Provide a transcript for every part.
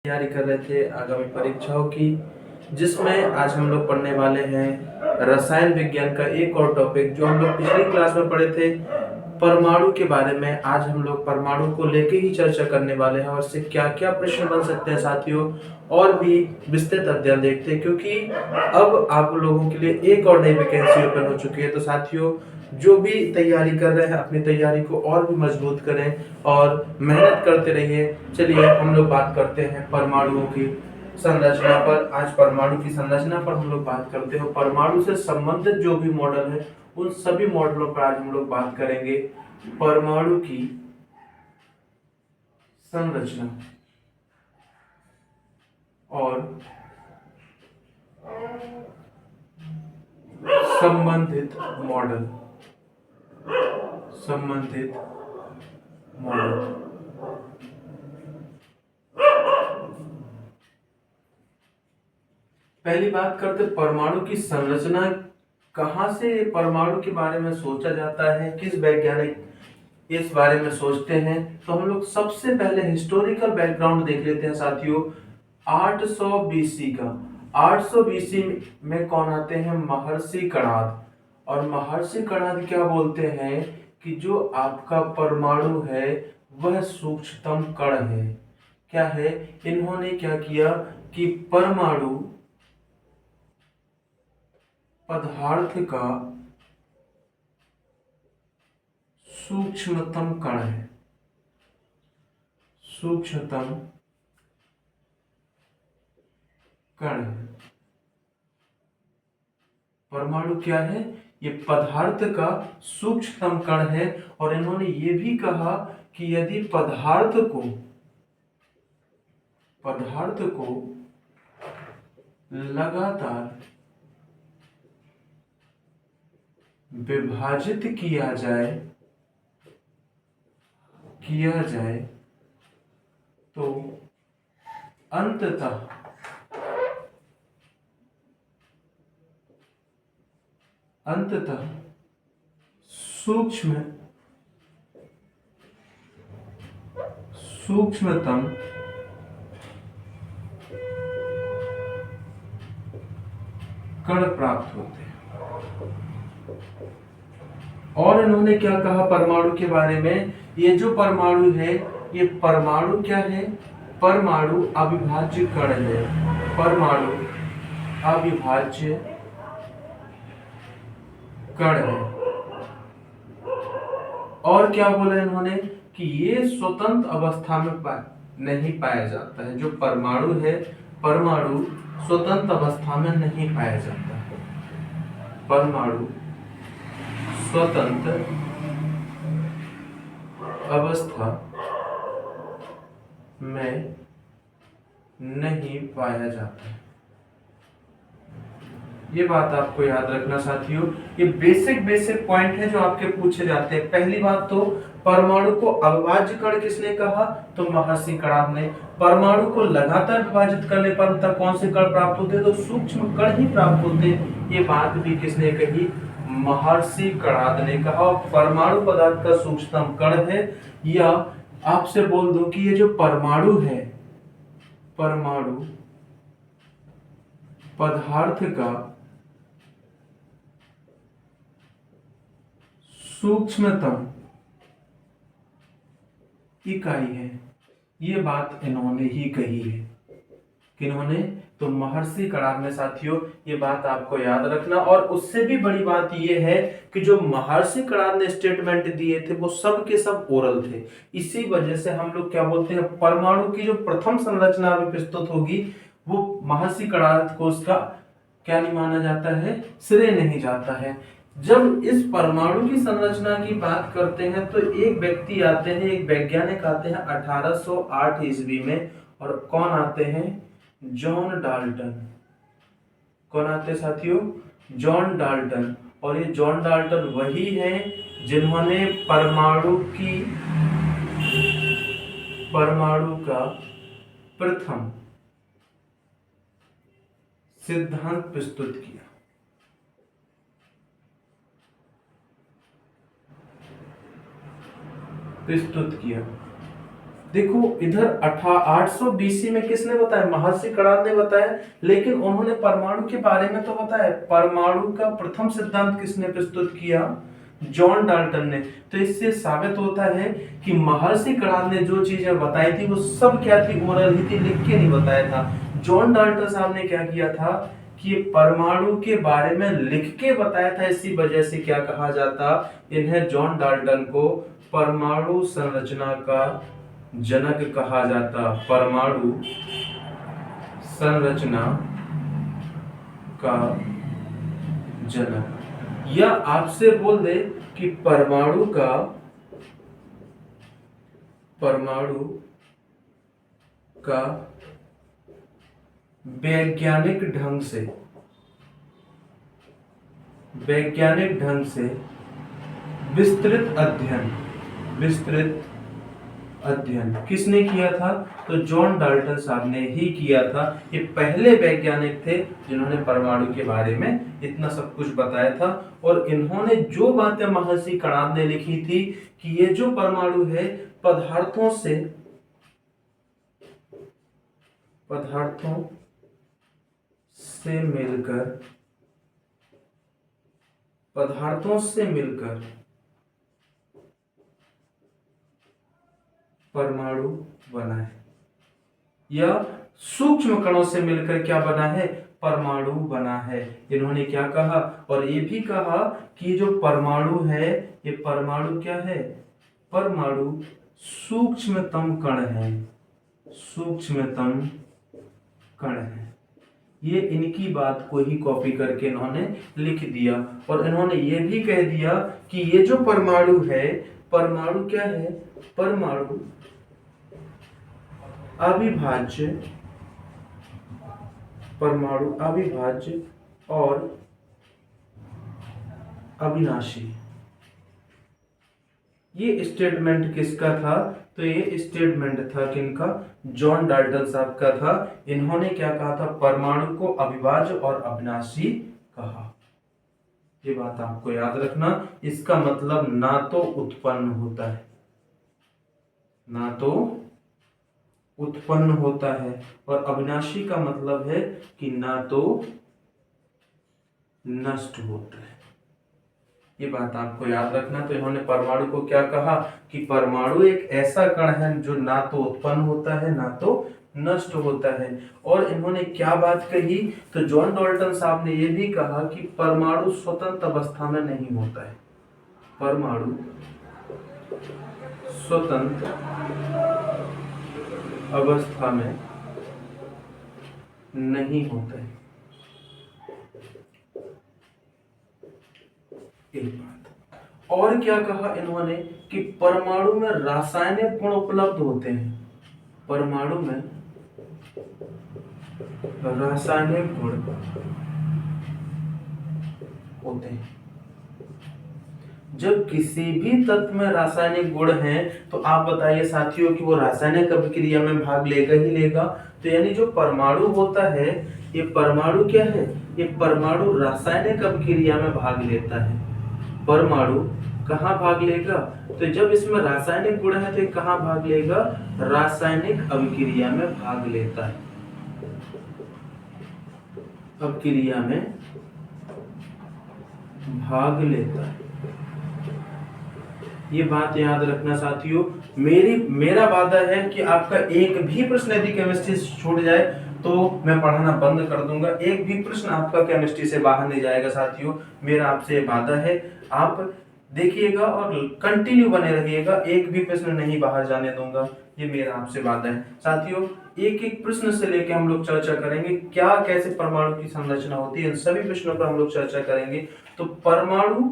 तैयारी कर रहे थे आगामी परीक्षाओं की, जिसमें आज हम लोग पढ़ने वाले हैं रसायन विज्ञान का एक और टॉपिक जो हम लोग पिछली क्लास में पढ़े थे परमाणु के बारे में। आज हम लोग परमाणु को लेके ही चर्चा करने वाले हैं और इससे क्या क्या प्रश्न बन सकते हैं साथियों, और भी विस्तृत अध्ययन देखते हैं, क्योंकि अब आप लोगों के लिए एक और नई वैकेंसी ओपन हो चुकी है। तो साथियों, जो भी तैयारी कर रहे हैं अपनी तैयारी को और भी मजबूत करें और मेहनत करते रहिए। चलिए हम लोग बात करते हैं परमाणुओं की संरचना पर। आज परमाणु की संरचना पर हम लोग बात करते हैं। परमाणु से संबंधित जो भी मॉडल है उन सभी मॉडलों पर आज हम लोग बात करेंगे। परमाणु की संरचना और संबंधित मॉडल पहली बात करते परमाणु की संरचना। कहां से परमाणु के बारे में सोचा जाता है, किस वैज्ञानिक इस बारे में सोचते हैं, तो हम लोग सबसे पहले हिस्टोरिकल बैकग्राउंड देख लेते हैं साथियों। 800 बीसी का 800 बीसी में कौन आते हैं? महर्षि कणाद। और महर्षि कणाद क्या बोलते हैं कि जो आपका परमाणु है वह सूक्ष्मतम कण है। क्या है? इन्होंने क्या किया कि परमाणु पदार्थ का सूक्ष्मतम कण है। सूक्ष्मतम कण है। परमाणु क्या है? ये पदार्थ का सूक्ष्मतम कण है। और इन्होंने ये भी कहा कि यदि पदार्थ को लगातार विभाजित किया जाए तो अंततः सूक्ष्मतम कण प्राप्त होते हैं। और इन्होंने क्या कहा परमाणु के बारे में? ये जो परमाणु है, ये परमाणु क्या है? परमाणु अविभाज्य कण है। परमाणु अविभाज्य कण है। और क्या बोला इन्होंने कि ये स्वतंत्र अवस्था में नहीं पाया जाता है। जो परमाणु है, परमाणु स्वतंत्र अवस्था में नहीं पाया जाता है। परमाणु स्वतंत्र अवस्था में नहीं पाया जाता है। ये बात आपको याद रखना साथियों। ये बेसिक पॉइंट है जो आपके पूछे जाते हैं। पहली बात तो परमाणु को अविभाज्य कण किसने कहा? तो महर्षि कणाद ने। परमाणु को लगातार विभाजित करने पर तक कौन से कण प्राप्त होते? तो सूक्ष्म कण ही प्राप्त होते। ये बात भी किसने कही? महर्षि कणाद ने कहा। परमाणु पदार्थ का सूक्ष्मतम कण है। या आपसे बोल दूं कि ये जो परमाणु है, परमाणु पदार्थ का सूक्ष्मतम इकाई है। ये बात इन्होंने ही कही है। किन्होंने? तो महर्षि कणाद ने साथियों। ये बात आपको याद रखना। और उससे भी बड़ी बात ये है कि जो महर्षि कणाद ने स्टेटमेंट दिए थे वो सब के सब ओरल थे। इसी वजह से हम लोग क्या बोलते हैं, परमाणु की जो प्रथम संरचना अभी प्रस्तुत होगी वो महर्षि कणाद को उसका क्या नहीं माना जाता है, श्रेय नहीं जाता है। जब इस परमाणु की संरचना की बात करते हैं तो एक व्यक्ति आते हैं, एक वैज्ञानिक आते हैं 1808 ईस्वी में। और कौन आते हैं? John Dalton. कौन आते हैं साथियों? John Dalton. और ये जॉन डाल्टन वही हैं जिन्होंने परमाणु का प्रथम सिद्धांत प्रस्तुत किया। देखो इधर 800 BC में किसने बताया? महर्षि कणाद ने बताया, लेकिन उन्होंने परमाणु के बारे में तो बताया। परमाणु का प्रथम सिद्धांत किसने प्रस्तुत किया? जॉन डाल्टन ने। तो इससे साबित होता है कि महर्षि कणाद ने जो चीजें बताई थी वो सब क्या थी? ओरल ही थी, लिख के नहीं बताया था। जॉन डाल्टन साहब ने क्या किया था कि परमाणु के बारे में लिख के बताया था। इसी वजह से क्या कहा जाता? इन्हें, जॉन डाल्टन को, परमाणु संरचना का जनक कहा जाता। परमाणु संरचना का जनक। या आपसे बोल दे कि परमाणु का वैज्ञानिक ढंग से विस्तृत अध्ययन किसने किया था? तो जॉन डाल्टन साहब ने ही किया था। ये पहले वैज्ञानिक थे जिन्होंने परमाणु के बारे में इतना सब कुछ बताया था। और इन्होंने जो बातें महर्षि कणाद ने लिखी थी कि ये जो परमाणु है पदार्थों से मिलकर परमाणु बना है, या सूक्ष्म कणों से मिलकर क्या बना है? परमाणु बना है। इन्होंने क्या कहा? और ये भी कहा कि जो परमाणु है, ये परमाणु क्या है? परमाणु सूक्ष्मतम कण है। ये इनकी बात को ही कॉपी करके इन्होंने लिख दिया। और इन्होंने ये भी कह दिया कि ये जो परमाणु है, परमाणु क्या है? परमाणु अविभाज्य और अविनाशी। ये स्टेटमेंट किसका था? तो ये स्टेटमेंट था किनका? जॉन डाल्टन साहब का था। इन्होंने क्या कहा था? परमाणु को अविभाज्य और अविनाशी कहा। ये बात आपको याद रखना। इसका मतलब ना तो उत्पन्न होता है, और अविनाशी का मतलब है कि ना तो नष्ट होता है। ये बात आपको याद रखना। तो इन्होंने परमाणु को क्या कहा कि परमाणु एक ऐसा कण है जो ना तो उत्पन्न होता है ना तो नष्ट होता है। और इन्होंने क्या बात कही? तो जॉन डाल्टन साहब ने यह भी कहा कि परमाणु स्वतंत्र अवस्था में नहीं होता है। परमाणु स्वतंत्र अवस्था में नहीं होता है। एक बात और क्या कहा इन्होंने कि परमाणु में रासायनिक गुण उपलब्ध होते हैं। परमाणु में रासायनिक गुण होते हैं। जब किसी भी तत्व में रासायनिक गुण हैं तो आप बताइए साथियों कि वो रासायनिक अभिक्रिया में भाग लेगा ही लेगा। तो यानी जो परमाणु होता है, ये परमाणु क्या है? ये परमाणु रासायनिक अभिक्रिया में भाग लेता है। परमाणु कहाँ भाग लेगा? तो जब इसमें रासायनिक गुण है तो ये कहाँ भाग लेगा? रासायनिक अभिक्रिया में भाग लेता है। अभिक्रिया में भाग लेता है। ये बात याद रखना साथियों। मेरा वादा है कि आपका एक भी प्रश्न यदि केमिस्ट्री से छूट जाए तो मैं पढ़ाना बंद कर दूंगा। एक भी प्रश्न आपका केमिस्ट्री से बाहर नहीं जाएगा साथियों, मेरा आपसे वादा है। आप देखिएगा और कंटिन्यू बने रहिएगा, एक भी प्रश्न नहीं बाहर जाने दूंगा, ये मेरा आपसे वादा है साथियों। एक एक प्रश्न से लेके हम लोग चर्चा करेंगे, क्या कैसे परमाणु की संरचना होती है, इन सभी प्रश्नों पर हम लोग चर्चा करेंगे। तो परमाणु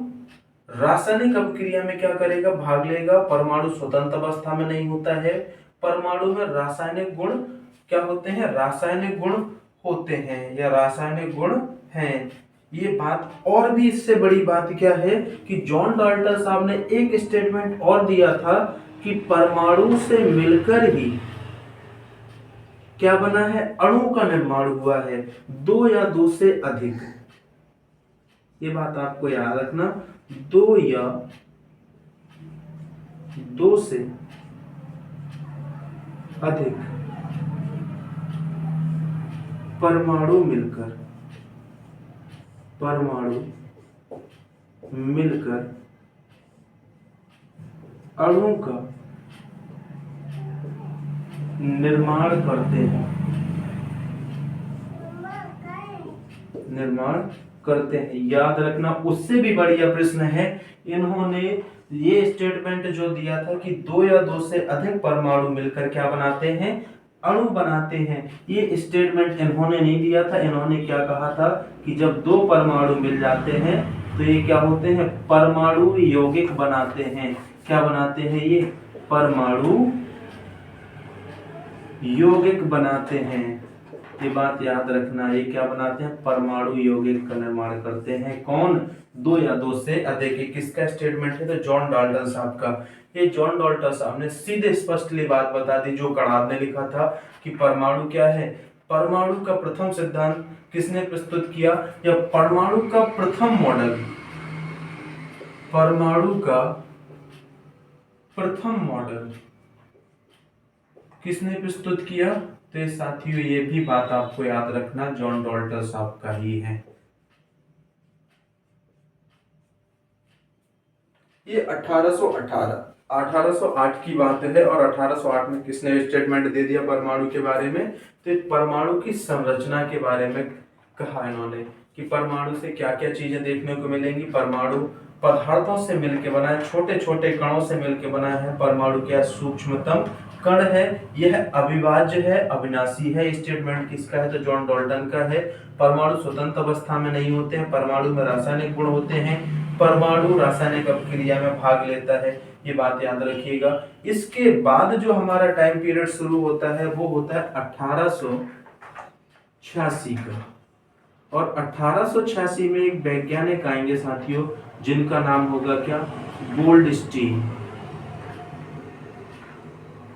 रासायनिक अभिक्रिया में क्या करेगा? भाग लेगा। परमाणु स्वतंत्र अवस्था में नहीं होता है। परमाणु में रासायनिक गुण क्या होते हैं? रासायनिक गुण होते हैं या रासायनिक गुण हैं। ये बात, और भी इससे बड़ी बात क्या है कि जॉन डाल्टन साहब ने एक स्टेटमेंट और दिया था कि परमाणु से मिलकर ही क्या बना है? अणु का निर्माण हुआ है, दो या दो से अधिक। ये बात आपको याद रखना, दो या दो से अधिक परमाणु मिलकर अणु का निर्माण करते हैं। याद रखना, उससे भी बढ़िया प्रश्न है। इन्होंने ये स्टेटमेंट जो दिया था कि दो या दो से अधिक परमाणु मिलकर क्या बनाते हैं, अणु बनाते हैं। ये स्टेटमेंट इन्होंने नहीं दिया था। इन्होंने क्या कहा था कि जब दो परमाणु मिल जाते हैं तो ये क्या होते हैं, परमाणु यौगिक बनाते हैं। क्या बनाते हैं ये, परमाणु यौगिक बनाते हैं। ये बात याद रखना, ये क्या बनाते हैं, परमाणु यौगिक का निर्माण करते हैं। कौन, दो या दो से अधिक। ये किसका स्टेटमेंट है, तो जॉन डाल्टन साहब का। ये जॉन डाल्टन साहब ने सीधे स्पष्टली बात बता दी जो कणाद ने लिखा था कि परमाणु क्या है। परमाणु का प्रथम सिद्धांत किसने प्रस्तुत किया, या परमाणु का प्रथम मॉडल, परमाणु का प्रथम मॉडल किसने प्रस्तुत किया, तो साथियों ये भी बात आपको याद रखना, जॉन डाल्टन साहब का ही है। ये 1808 की बात है। और 1808 में किसने स्टेटमेंट दे दिया परमाणु के बारे में, तो परमाणु की संरचना के बारे में कहा इन्होंने कि परमाणु से क्या क्या चीजें देखने को मिलेंगी। परमाणु पदार्थों से मिलकर बना है, छोटे छोटे कणों से मिलकर बना है। परमाणु क्या सूक्ष्मतम कण है, यह अविभाज्य है, अविनाशी है। स्टेटमेंट किसका है, तो जॉन डाल्टन का है। परमाणु स्वतंत्र अवस्था में नहीं होते हैं, परमाणु में रासायनिक गुण होते हैं, परमाणु रासायनिक अपक्रिया में भाग लेता है। ये बात याद रखिएगा। इसके बाद जो हमारा टाइम पीरियड शुरू होता है वो होता है 1886 का। और 1886 में एक वैज्ञानिक आएंगे साथियों, जिनका नाम होगा क्या, गोल्डस्टीन।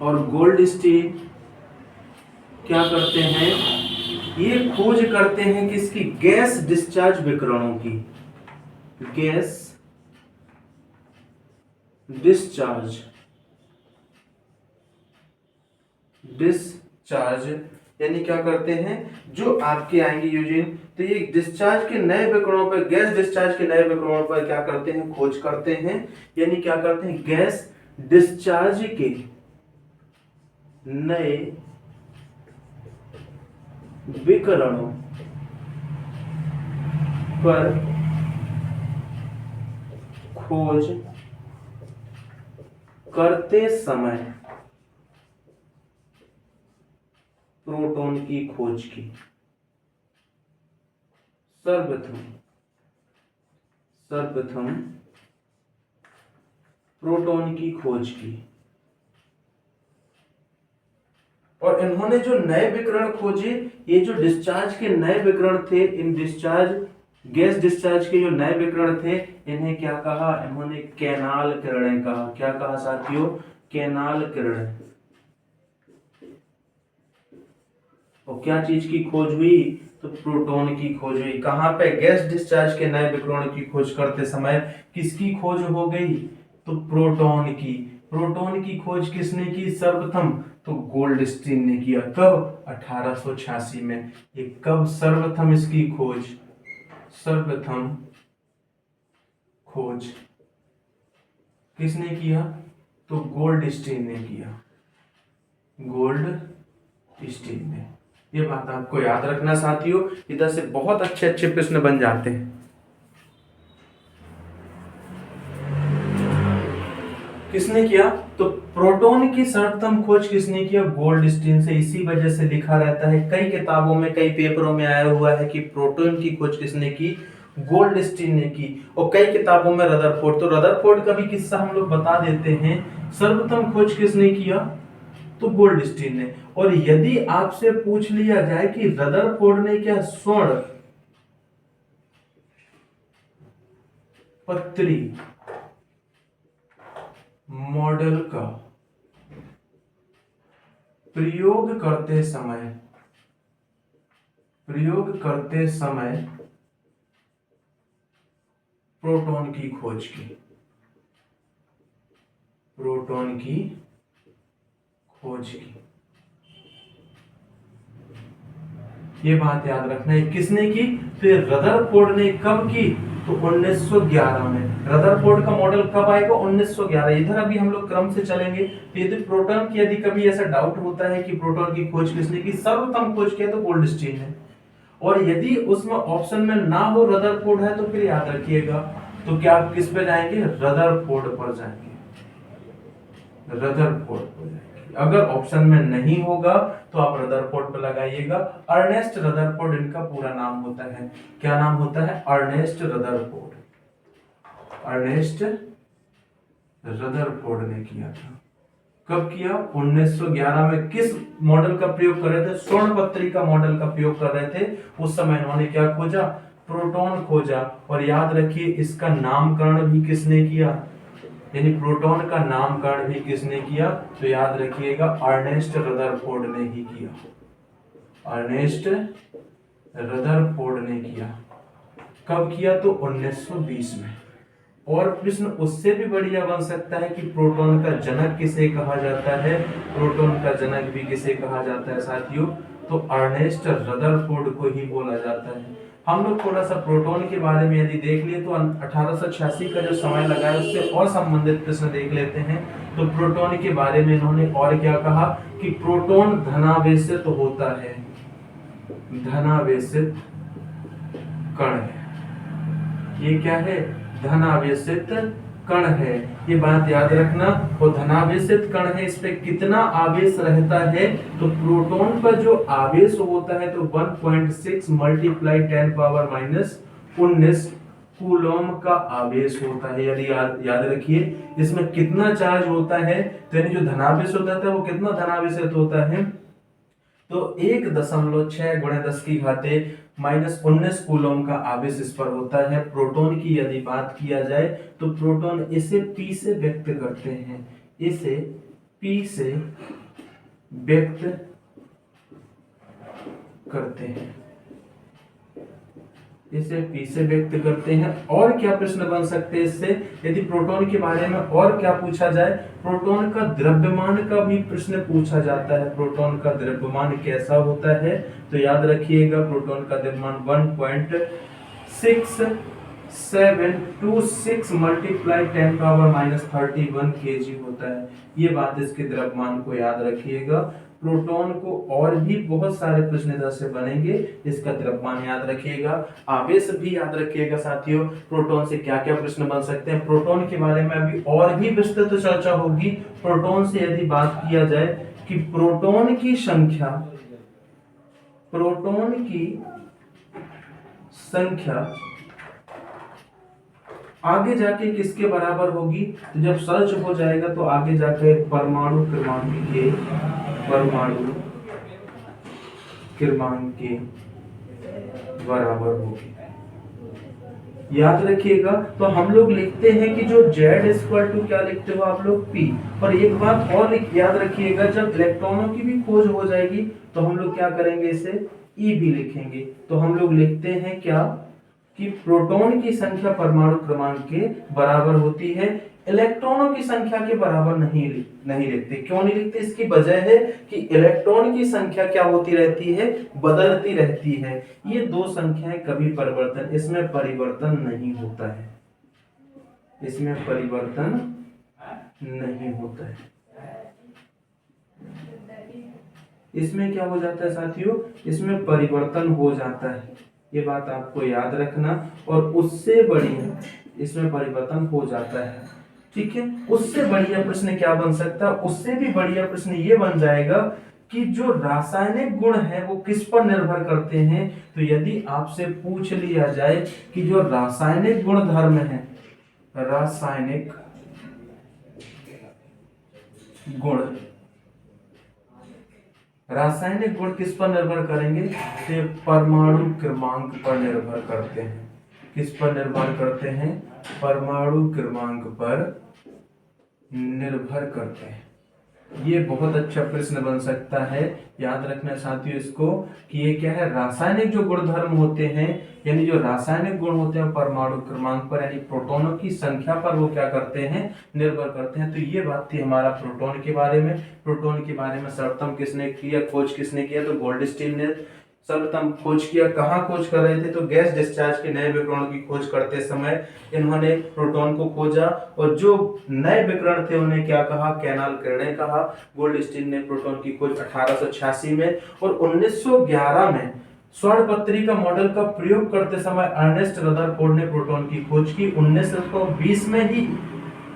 और गोल्डस्टीन क्या करते हैं, ये खोज करते हैं किसकी, गैस डिस्चार्ज विकिरणों की। गैस डिस्चार्ज यानी क्या करते हैं, जो आपके आएंगे यूजिन, तो ये डिस्चार्ज के नए विकिरणों पर, गैस डिस्चार्ज के नए विकिरणों पर क्या करते हैं, खोज करते हैं। यानी क्या करते हैं, गैस डिस्चार्ज के नए विकिरणों पर खोज करते समय प्रोटॉन की खोज की। सर्वप्रथम प्रोटॉन की खोज की। और इन्होंने जो नए विकिरण खोजे, ये जो डिस्चार्ज के नए विकिरण थे, इन गैस डिस्चार्ज के जो नए विकिरण थे, इन्हें क्या कहा, इन्होंने कैनाल किरणें कहा। क्या कहा साथियों, कैनाल किरणें। और क्या चीज की खोज हुई, तो प्रोटॉन की खोज हुई। कहां पे, गैस डिस्चार्ज के नए विकिरण की खोज करते समय किसकी खोज हो गई, तो प्रोटॉन की। प्रोटॉन की खोज किसने की सर्वप्रथम, तो गोल्डस्टीन ने किया। कब, 1886 में। ये कब सर्वप्रथम इसकी खोज, सर्वप्रथम खोज किसने किया, तो गोल्डस्टीन ने किया। गोल्डस्टीन ने। ये बात आपको याद रखना साथियों, इधर से बहुत अच्छे अच्छे प्रश्न बन जाते हैं। किसने किया, तो प्रोटॉन की सर्वप्रथम खोज किसने किया, गोल्डस्टीन से। इसी वजह से लिखा रहता है कई किताबों में, कई पेपरों में आया हुआ है कि प्रोटॉन की खोज किसने की, गोल्डस्टीन ने की। और कई किताबों में रदरफोर्ड, तो रदरफोर्ड का भी किस्सा हम लोग बता देते हैं। सर्वप्रथम खोज किसने किया, तो गोल्डस्टीन ने। और यदि आपसे पूछ लिया जाए कि रदरफोर्ड ने क्या स्वर्ण पत्री मॉडल का प्रयोग करते समय प्रोटॉन की खोज की, प्रोटॉन की खोज की। ये बात याद रखना है। किसने की? फिर रदरफोर्ड ने कब की? तो 1911 में। रदरफोर्ड का मॉडल कब आएगा? 1911। इधर अभी हम लोग क्रम से चलेंगे। तो यदि प्रोटॉन की, यदि कभी ऐसा डाउट होता है कि प्रोटॉन की खोज किसने की, सर्वप्रथम खोज किया तो गोल्डस्टीन ने। और यदि उसमें ऑप्शन में ना हो रदरफोर्ड है, तो फिर याद रखिएगा, तो क्या आप किस पे जाएंगे? रदरफोर्ड पर जाएंगे, रदरफोर्ड पर जाएंगे। अगर ऑप्शन में नहीं होगा तो आप रदरफोर्ड पर लगाइएगा। अर्नेस्ट रदरफोर्ड इनका पूरा नाम होता है। क्या नाम होता है? Ernest Rutherford. अर्नेस्ट रदरफोर्ड ने किया था। कब किया? 1911 में। किस मॉडल का प्रयोग कर रहे थे? स्वर्ण पत्रिका मॉडल का प्रयोग कर रहे थे। उस समय इन्होंने क्या खोजा? प्रोटॉन खोजा। और याद रखिए, इसका नामकरण भी किसने किया? यानी प्रोटॉन का नामकरण भी किसने किया? तो याद रखिएगा, अर्नेस्ट रदरफोर्ड ने ही किया। अर्नेस्ट रदरफोर्ड ने किया। कब किया? तो 1920 में। और प्रश्न उससे भी बढ़िया बन सकता है कि प्रोटॉन का जनक किसे कहा जाता है? प्रोटॉन का जनक भी किसे कहा जाता है साथियों? तो अर्नेस्ट रदरफोर्ड को ही बोला जाता है। हम लोग थोड़ा सा प्रोटॉन के बारे में यदि देख लिए तो 1886 का जो समय लगा है उससे और संबंधित प्रश्न देख लेते हैं। तो प्रोटॉन के बारे में इन्होंने और क्या कहा कि प्रोटॉन धनावेशित होता है, धनावेशित कण है। ये क्या है? धनावेशित कण है। ये बात याद रखना। और धनावेशित कण है, इस पे कितना आवेश रहता है? तो प्रोटॉन पर जो आवेश होता है तो 1.6 मल्टीप्लाई 10 पावर माइनस 19 कूलॉम का आवेश होता है। यदि याद रखिए, इसमें कितना चार्ज होता है? तो यानी जो धनावेश होता है वो कितना धनावेशित होता है? तो 1.6 गुणे 10 की घाते माइनस 19 कूलम का आवेश इस पर होता है। प्रोटॉन की यदि बात किया जाए तो प्रोटॉन इसे P से व्यक्त करते हैं, इसे P से व्यक्त करते हैं, इसे P से व्यक्त करते हैं। और क्या प्रश्न बन सकते हैं इससे? यदि प्रोटॉन के बारे में और क्या पूछा जाए, प्रोटॉन का द्रव्यमान का भी प्रश्न पूछा जाता है। प्रोटॉन का द्रव्यमान कैसा होता है? तो याद रखिएगा, प्रोटॉन का द्रव्यमान 1.6726 मल्टीप्लाई 10 पावर माइनस 31 kg होता है। ये बात इसके द्रव्यमान को याद रखिएगा। प्रोटॉन को और भी बहुत सारे प्रश्न इधर से बनेंगे, इसका द्रव्यमान याद रखिएगा, आवेश भी याद रखिएगा साथियों। प्रोटॉन से क्या क्या प्रश्न बन सकते हैं, प्रोटॉन के बारे में अभी और भी विस्तृत चर्चा होगी। प्रोटॉन से यदि बात किया जाए कि प्रोटॉन की संख्या, प्रोटॉन की संख्या आगे जाके किसके बराबर होगी? तो जब सर्च हो जाएगा तो आगे जाके परमाणु क्रमांक के, परमाणु क्रमांक के बराबर होगी। याद रखिएगा। तो हम लोग लिखते हैं कि जो Z क्या लिखते हो आप लोग? P। और एक बात और याद रखिएगा, जब इलेक्ट्रॉनों की भी खोज हो जाएगी तो हम लोग क्या करेंगे? इसे E भी लिखेंगे। तो हम लोग लिखते हैं क्या कि प्रोटॉन की संख्या परमाणु क्रमांक के बराबर होती है, इलेक्ट्रॉनों की संख्या के बराबर नहीं लिखते। क्यों नहीं लिखते? इसकी वजह है कि इलेक्ट्रॉन की संख्या क्या होती रहती है? बदलती रहती है। ये दो संख्याएं कभी परिवर्तन, इसमें परिवर्तन नहीं होता है, इसमें परिवर्तन नहीं होता है। इसमें क्या हो जाता है साथियों? इसमें परिवर्तन हो जाता है। ये बात आपको याद रखना। और उससे बढ़िया इसमें परिवर्तन हो जाता है, ठीक है। उससे बढ़िया प्रश्न क्या बन सकता है? उससे भी बढ़िया प्रश्न ये बन जाएगा कि जो रासायनिक गुण है वो किस पर निर्भर करते हैं। तो यदि आपसे पूछ लिया जाए कि जो रासायनिक गुण धर्म है, रासायनिक गुण, रासायनिक गुण किस पर निर्भर करेंगे? तो परमाणु क्रमांक पर निर्भर करते हैं। किस पर निर्भर करते हैं? परमाणु क्रमांक पर निर्भर करते हैं। ये बहुत अच्छा प्रश्न बन सकता है। याद रखना साथियों इसको कि ये क्या है? रासायनिक जो गुणधर्म होते हैं, यानी जो रासायनिक गुण होते हैं परमाणु क्रमांक पर, यानी प्रोटॉनों की संख्या पर वो क्या करते हैं? निर्भर करते हैं। तो ये बात थी हमारा प्रोटॉन के बारे में। प्रोटॉन के बारे में सर्वप्रथम किसने किया, खोज किसने किया? तो गोल्डस्टीन ने सर्वप्रथम खोज किया। कहाँ खोज कर रहे थे? तो गैस डिस्चार्ज के नए विकिरणों की खोज करते समय इन्होंने प्रोटॉन को खोजा, और जो नए विकिरण थे उन्हें क्या कहा? कैनाल किरणें कहा। गोल्डस्टीन ने प्रोटॉन की खोज 1886 में, और 1911 में स्वर्ण का मॉडल का प्रयोग करते समय अर्नेस्ट रदरफोर्ड ने प्रोटॉन की खोज की। 1920 में ही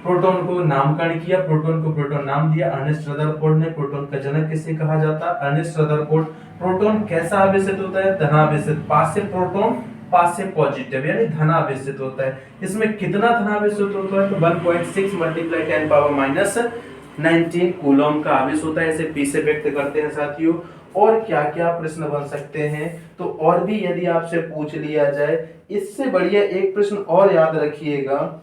प्रोटॉन को नामकरण किया, प्रोटॉन को प्रोटॉन नाम दिया अर्नेस्ट रदरफोर्ड ने। प्रोटॉन का जनक किसे कहा जाता है? Ernest Rutherford. प्रोटॉन कैसा आवेशित होता है? धनावेशित। पास से प्रोटॉन, पास से पॉजिटिव, यानी धनावेशित होता है। इसमें कितना धनावेशित होता है? तो 1.6 मल्टीप्लाई 10 पावर माइनस 19 कूलम का आवेश होता है। इसे पी से व्यक्त करते हैं साथियों। और क्या क्या प्रश्न बन सकते हैं? तो और भी यदि आपसे पूछ लिया जाए, इससे बढ़िया एक प्रश्न और याद रखिएगा,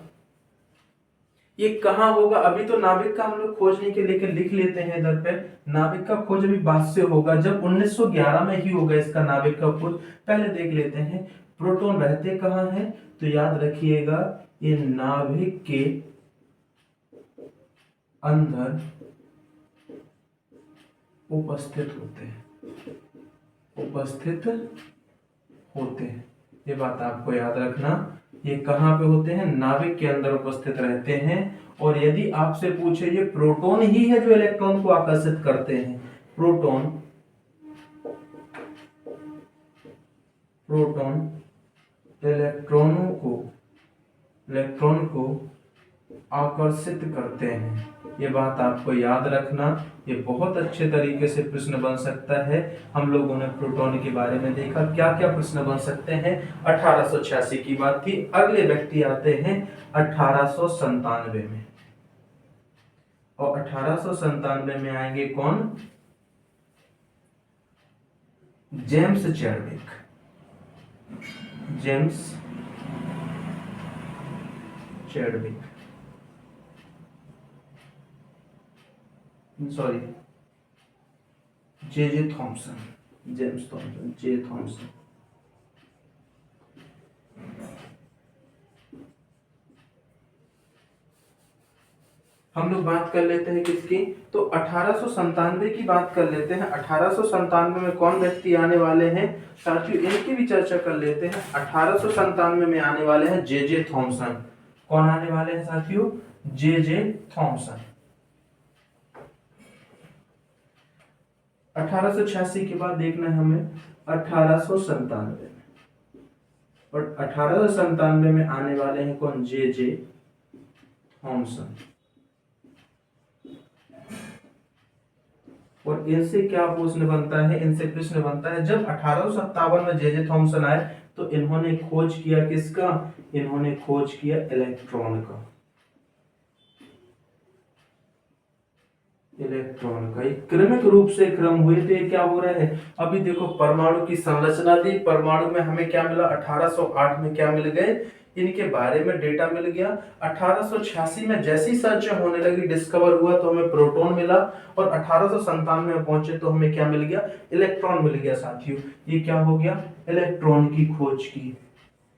ये कहाँ होगा? अभी तो नाभिक का हम लोग खोजने के लेके लिख लेते हैं इधर पे। नाभिक का खोज अभी बाद से होगा, जब 1911 में ही होगा इसका नाभिक का खोज। पहले देख लेते हैं प्रोटॉन रहते कहाँ हैं। तो याद रखिएगा, ये नाभिक के अंदर उपस्थित होते हैं, उपस्थित होते हैं। ये बात आपको याद रखना, ये कहाँ पे होते हैं? नाभिक के अंदर उपस्थित रहते हैं। और यदि आपसे पूछे, ये प्रोटॉन ही है जो इलेक्ट्रॉन को आकर्षित करते हैं। प्रोटॉन इलेक्ट्रॉन को आकर्षित करते हैं। ये बात आपको याद रखना, ये बहुत अच्छे तरीके से प्रश्न बन सकता है। हम लोगों ने प्रोटॉन के बारे में देखा, क्या क्या प्रश्न बन सकते हैं। 1886 की बात थी। अगले व्यक्ति आते हैं 1897 में, और 1897 में आएंगे कौन? James Chadwick. James Chadwick, sorry, J Thomson, James Thompson, J Thomson. हम लोग बात कर लेते हैं किसकी? तो 1897 की बात कर लेते हैं। 1897 में कौन व्यक्ति आने वाले हैं साथियों? इनकी भी चर्चा कर लेते हैं। 1897 में आने वाले हैं जे थॉमसन। कौन आने वाले हैं साथियों? J Thomson. 1886 के बाद देखना है हमें 1897 में, और 1897 में आने वाले हैं कौन? J Thomson. और इनसे क्या प्रश्न बनता है? इनसे प्रश्न बनता है, जब 1857 में जे थॉमसन आए तो इन्होंने खोज किया किसका? इन्होंने खोज किया इलेक्ट्रॉन का। इलेक्ट्रॉन का एक क्रमिक रूप से क्रम हुए थे। क्या हो रहा है? अभी देखो परमाणु की संरचना दी, परमाणु में हमें क्या मिला? 1808 में क्या मिल गए? इनके बारे में डेटा मिल गया। 1886 में जैसी सर्च होने लगी, डिस्कवर हुआ, तो हमें प्रोटॉन मिला, और 1897 में पहुंचे तो हमें क्या मिल गया? इलेक्ट्रॉन मिल गया साथियों। ये क्या हो गया? इलेक्ट्रॉन की खोज की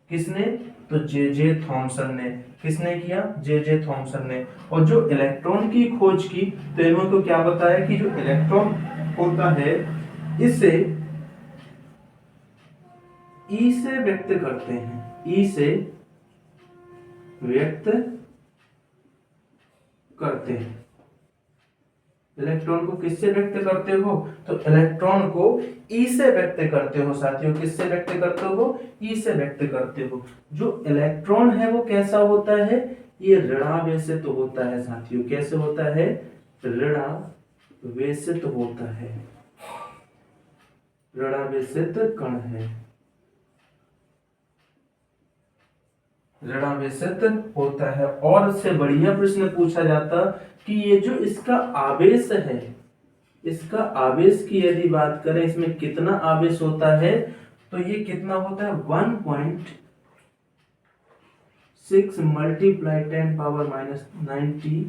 किसने? तो जे थॉमसन ने। किसने किया? जे थॉमसन ने। और जो इलेक्ट्रॉन की खोज की, तो इन्होंने को क्या बताया कि जो इलेक्ट्रॉन होता है इसे ई से व्यक्त करते हैं। ई से व्यक्त करते हैं। इलेक्ट्रॉन को किससे व्यक्त करते हो? तो इलेक्ट्रॉन को ई से व्यक्त करते हो साथियों। किससे व्यक्त करते हो? ई से व्यक्त करते हो। जो इलेक्ट्रॉन है वो कैसा होता है? ये ऋणावेशित होता है साथियों। कैसे होता है? ऋणावेशित होता है। ऋणावेशित कण है, ऋणावेशित होता है। और उससे बढ़िया प्रश्न पूछा जाता कि ये जो इसका आवेश है, इसका आवेश की यदि बात करें, इसमें कितना आवेश होता है? तो ये कितना होता है? 1.6 मल्टीप्लाई 10 पावर माइनस 90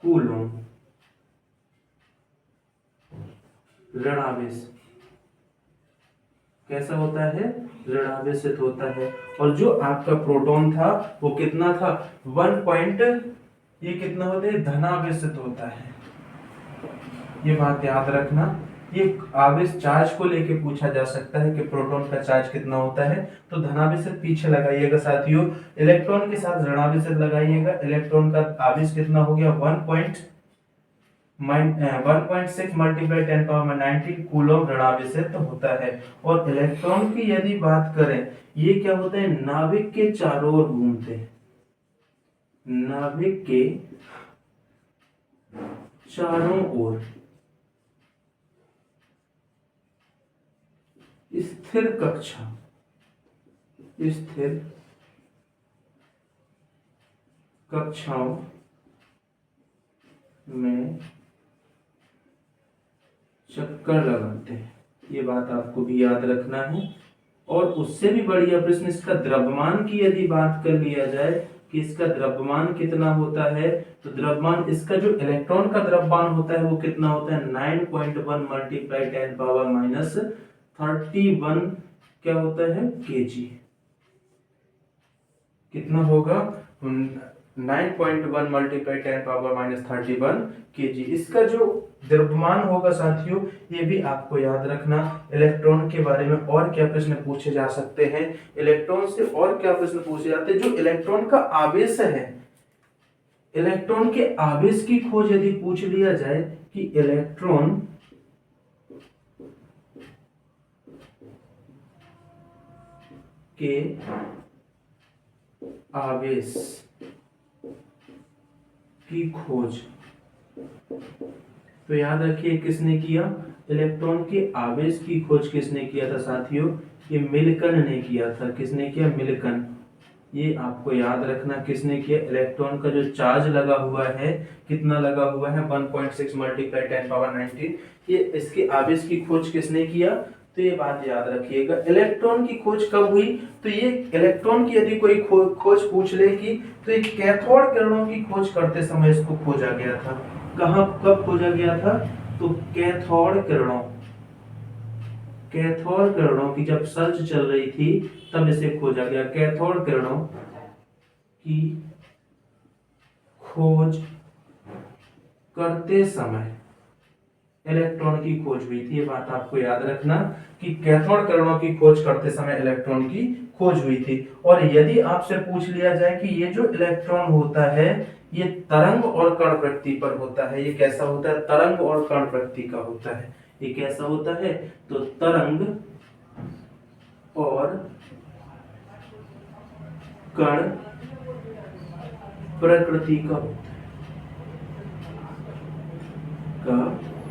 कूलम ऋणावेश। कैसा होता है? ऋणावेशित होता है। और जो आपका प्रोटॉन था वो कितना था? 1. ये कितना होता है? धनावेशित होता है। ये बात याद रखना, ये आवेश चार्ज को लेके पूछा जा सकता है कि प्रोटॉन का चार्ज कितना होता है। तो धनावेश पीछे लगाइएगा साथियों, इलेक्ट्रॉन के साथ ऋणावेश लगाइएगा। इलेक्ट्रॉन का आवेश कितना हो गया 1.6 मल्टीप्लाई 10⁻19 कूलम ऋणावेश होता है। और इलेक्ट्रॉन की यदि बात करें, ये क्या होता है, नाभिक के चारों ओर घूमते हैं, नाभिक के चारों ओर स्थिर कक्षा, स्थिर कक्षाओं में चक्कर लगाते हैं। ये बात आपको भी याद रखना है। और उससे भी बढ़िया प्रश्न, इसका द्रव्यमान की यदि बात कर लिया जाए कि इसका द्रव्यमान कितना होता है, तो द्रव्यमान, इसका जो इलेक्ट्रॉन का द्रव्यमान होता है वो कितना होता है 9.1 मल्टीप्लाई 10⁻31 क्या होता है केजी। कितना होगा 9.1 मल्टीप्लाई 10⁻31 केजी। इसका जो द्रव्यमान होगा साथियों, ये भी आपको याद रखना। इलेक्ट्रॉन के बारे में और क्या प्रश्न पूछे जा सकते हैं, इलेक्ट्रॉन से और क्या प्रश्न पूछे जाते हैं, जो इलेक्ट्रॉन का आवेश है, इलेक्ट्रॉन के आवेश की खोज यदि पूछ लिया जाए कि इलेक्ट्रॉन के आवेश की खोज, तो याद रखिए किसने किया, इलेक्ट्रॉन के आवेश की खोज किसने किया था साथियों, ये मिल्कन ने किया था। किसने किया, मिल्कन। ये आपको याद रखना किसने किया। इलेक्ट्रॉन का जो चार्ज लगा हुआ है, कितना लगा हुआ है 1.6 मल्टीप्लाई 10⁻19, ये इसके आवेश की खोज किसने किया, तो ये बात याद रखिएगा। इलेक्ट्रॉन की खोज कब हुई, तो ये इलेक्ट्रॉन की यदि कोई खोज पूछ लेगी तो ये कैथोड किरणों की खोज करते समय इसको खोजा गया था। कहां, कब खोजा गया था, तो कैथोड किरणों, कैथोड किरणों की जब सर्च चल रही थी तब इसे खोजा गया। कैथोड किरणों की खोज करते समय इलेक्ट्रॉन की खोज हुई थी। ये बात आपको याद रखना कि कैथोड किरणों की खोज करते समय इलेक्ट्रॉन की खोज हुई थी। और यदि आपसे पूछ लिया जाए कि ये जो इलेक्ट्रॉन होता है ये तरंग और कण प्रकृति पर होता है, ये कैसा होता है, तरंग और कण प्रकृति का होता है। ये कैसा होता है, तो तरंग और कण प्रकृति का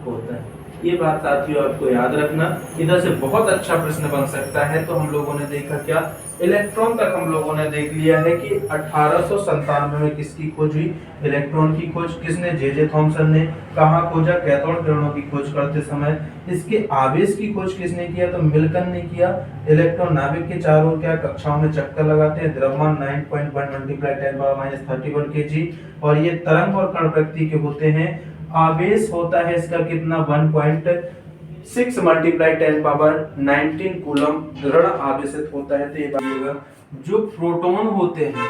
होता है। ये बात साथियों आपको याद रखना। इधर से बहुत अच्छा प्रश्न बन सकता है। तो हम लोगों ने देखा क्या, इलेक्ट्रॉन तक हम लोगों ने देख लिया है कि 1897 में किसकी खोज हुई, इलेक्ट्रॉन की खोज किसने, जे थॉमसन ने। कहाँ खोजा, कैथोड किरणों की खोज करते समय। इसके आवेश की खोज किसने किया, तो मिल्कन ने किया। इलेक्ट्रॉन नाभिक के चारों क्या कक्षाओं में चक्कर लगाते हैं। द्रव्यमान 9.1 मल्टीप्लाई 10⁻31 केजी। और ये तरंग और कण प्रकृति के होते हैं। आवेश होता है इसका कितना 1.6 मल्टीप्लाई 10⁻19 कूलम ऋण आवेशित होता है। तो ये बताइएगा, जो प्रोटॉन होते हैं,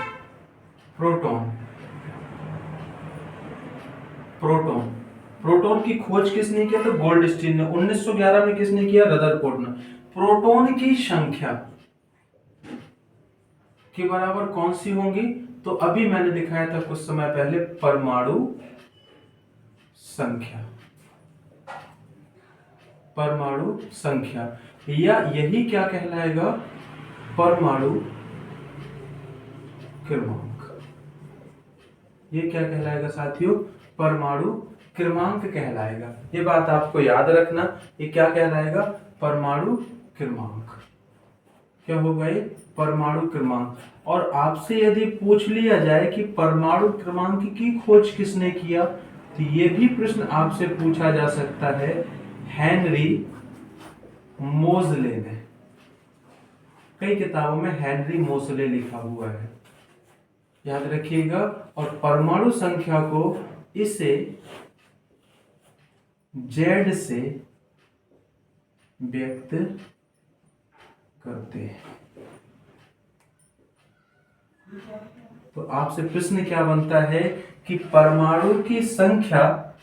प्रोटॉन प्रोटॉन प्रोटॉन की खोज किसने किया, तो गोल्डस्टीन ने। 1911 में किसने किया, रदरफोर्ड ने। प्रोटॉन की संख्या के बराबर कौन सी होंगी, तो अभी मैंने दिखाया था कुछ समय पहले, परमाणु संख्या, परमाणु संख्या, या यही क्या कहलाएगा, परमाणु क्रमांक। ये क्या कहलाएगा साथियों, परमाणु क्रमांक कहलाएगा। ये बात आपको याद रखना, ये क्या कहलाएगा, परमाणु क्रमांक। क्या होगा ये, परमाणु क्रमांक। और आपसे यदि पूछ लिया जाए कि परमाणु क्रमांक की खोज किसने किया, तो ये भी प्रश्न आपसे पूछा जा सकता है, हेनरी मोजले ने। कई किताबों में हेनरी मोजले लिखा हुआ है, याद रखिएगा। और परमाणु संख्या को इसे जेड से व्यक्त करते हैं। तो आपसे प्रश्न क्या बनता है कि परमाणु की संख्या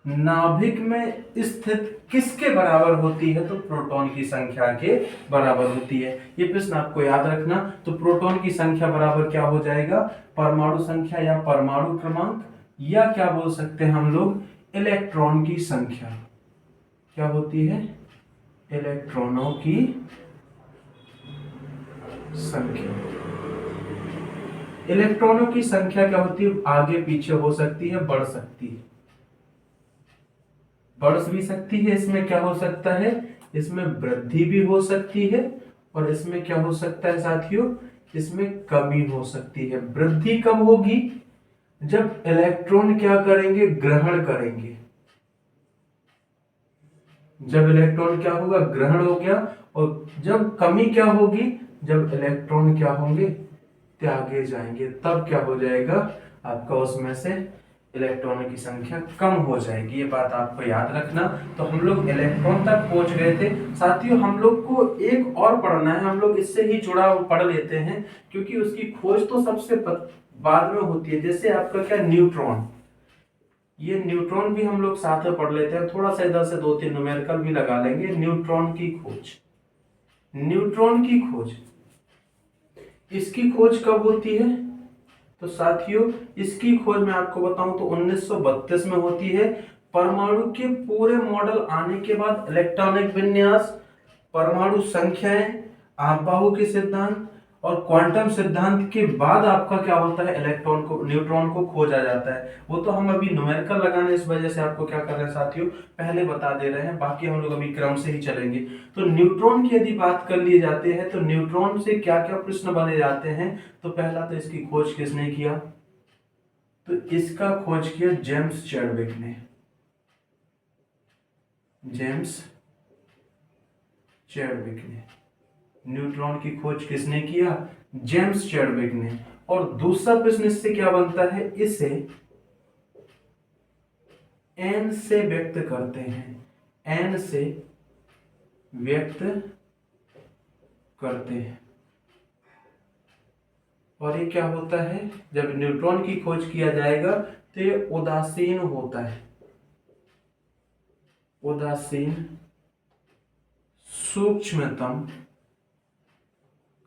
नाभिक में स्थित किसके बराबर होती है? तो प्रोटॉन की संख्या के बराबर होती है। ये प्रश्न आपको याद रखना। तो प्रोटॉन की संख्या बराबर क्या हो जाएगा? परमाणु संख्या या परमाणु क्रमांक, या क्या बोल सकते हैं हम लोग, इलेक्ट्रॉन की संख्या। क्या होती है? इलेक्ट्रॉनों की संख्या। इलेक्ट्रॉनों की संख्या क्या होती है? आगे पीछे हो सकती है, बढ़ सकती है, बढ़ भी सकती है। इसमें क्या हो सकता है? इसमें वृद्धि भी हो सकती है, और इसमें क्या हो सकता है साथियों? इसमें कमी हो सकती है। वृद्धि कब होगी? जब इलेक्ट्रॉन क्या करेंगे? ग्रहण करेंगे। जब इलेक्ट्रॉन क्या होगा? ग्रहण हो गया। और जब कमी क्या होगी? जब इलेक्ट्रॉन क्या होंगे? त्यागे जाएंगे। तब क्या हो जाएगा? आपका उसमें से इलेक्ट्रॉनों की संख्या कम हो जाएगी। ये बात आपको याद रखना। तो हम लोग इलेक्ट्रॉन तक पहुंच गए थे साथियों। हम लोग को एक और पढ़ना है, हम लोग इससे ही जुड़ा पढ़ लेते हैं, क्योंकि उसकी खोज तो सबसे बाद में होती है। जैसे आपका क्या, न्यूट्रॉन। ये न्यूट्रॉन भी हम लोग साथ में पढ़ लेते हैं। थोड़ा सा इधर से 2-3 न्यूमेरिकल भी लगा लेंगे। न्यूट्रॉन की खोज, न्यूट्रॉन की खोज, इसकी खोज कब होती है? तो साथियों इसकी खोज मैं आपको बताऊं तो 1932 में होती है। परमाणु के पूरे मॉडल आने के बाद इलेक्ट्रॉनिक विन्यास, परमाणु संख्याएं, आपबाहु के सिद्धांत और क्वांटम सिद्धांत के बाद आपका क्या होता है? इलेक्ट्रॉन को, न्यूट्रॉन को खोजा जाता है। वो तो हम अभी न्यूमेरिकल लगाने इस वजह से आपको क्या कर रहे हैं साथियों, पहले बता दे रहे हैं। बाकी हम लोग अभी क्रम से ही चलेंगे। तो न्यूट्रॉन की यदि बात कर ली जाती है तो न्यूट्रॉन से क्या क्या प्रश्न बने जाते हैं? तो पहला तो इसकी खोज किसने किया? तो इसका खोज किया जेम्स चैडविक ने। जेम्स चैडविक ने। न्यूट्रॉन की खोज किसने किया? जेम्स चैडविक ने। और दूसरा प्रश्न इससे क्या बनता है? इसे एन से व्यक्त करते हैं, एन से व्यक्त करते हैं। और ये क्या होता है? जब न्यूट्रॉन की खोज किया जाएगा तो ये उदासीन होता है, उदासीन सूक्ष्मतम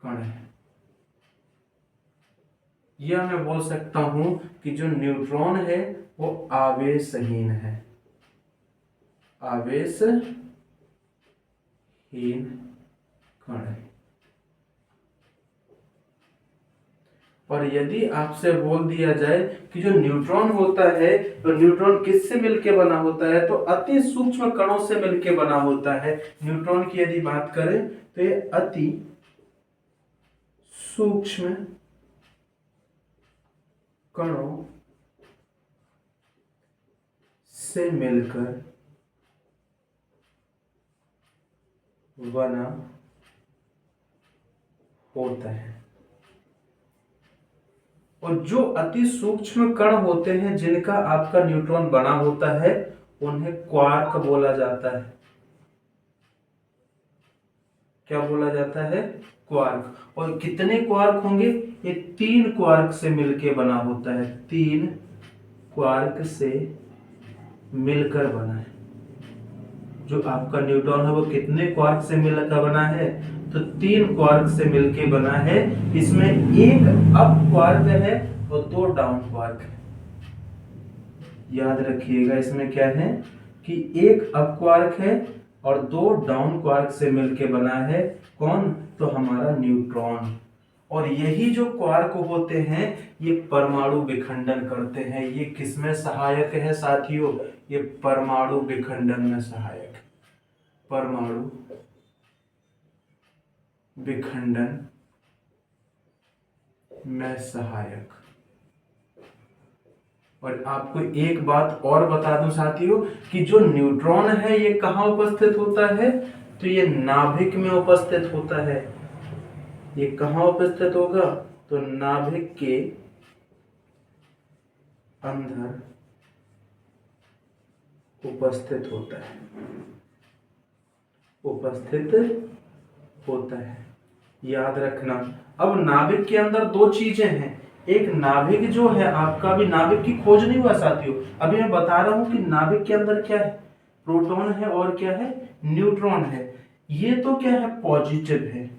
कण है। या मैं बोल सकता हूं कि जो न्यूट्रॉन है वो आवेशहीन है, आवेशहीन कण है। और यदि आपसे बोल दिया जाए कि जो न्यूट्रॉन होता है तो न्यूट्रॉन किससे मिलके बना होता है? तो अति सूक्ष्म कणों से मिलके बना होता है। न्यूट्रॉन की यदि बात करें तो ये अति सूक्ष्म कणों से मिलकर बना होता है। और जो अति सूक्ष्म कण होते हैं जिनका आपका न्यूट्रॉन बना होता है उन्हें क्वार्क बोला जाता है। क्या बोला जाता है? क्वार्क। और कितने क्वार्क होंगे? ये 3 क्वार्क से मिलकर बना होता है, 3 क्वार्क से मिलकर बना है। जो आपका न्यूट्रॉन है वो कितने क्वार्क से मिलकर बना है? तो 3 क्वार्क से मिलकर बना है। इसमें एक अप क्वार्क है और 2 डाउन क्वार्क है। याद रखिएगा इसमें क्या है कि एक अप क्वार्क है और 2 डाउन क्वार्क से मिलकर बना है। कौन? तो हमारा न्यूट्रॉन। और यही जो क्वार्क होते हैं ये परमाणु विखंडन करते हैं। ये किसमें सहायक है साथियों? ये परमाणु विखंडन में सहायक है, परमाणु विखंडन में सहायक। और आपको एक बात और बता दूं साथियों कि जो न्यूट्रॉन है ये कहाँ उपस्थित होता है? तो ये नाभिक में उपस्थित होता है। ये कहाँ उपस्थित होगा? तो नाभिक के अंदर उपस्थित होता है, उपस्थित होता है। याद रखना। अब नाभिक के अंदर 2 चीजें हैं, एक नाभिक जो है आपका, अभी नाभिक की खोज नहीं हुआ साथियों, अभी मैं बता रहा हूं कि नाभिक के अंदर क्या है, प्रोटॉन है और क्या है, न्यूट्रॉन है। ये तो क्या है, पॉजिटिव है,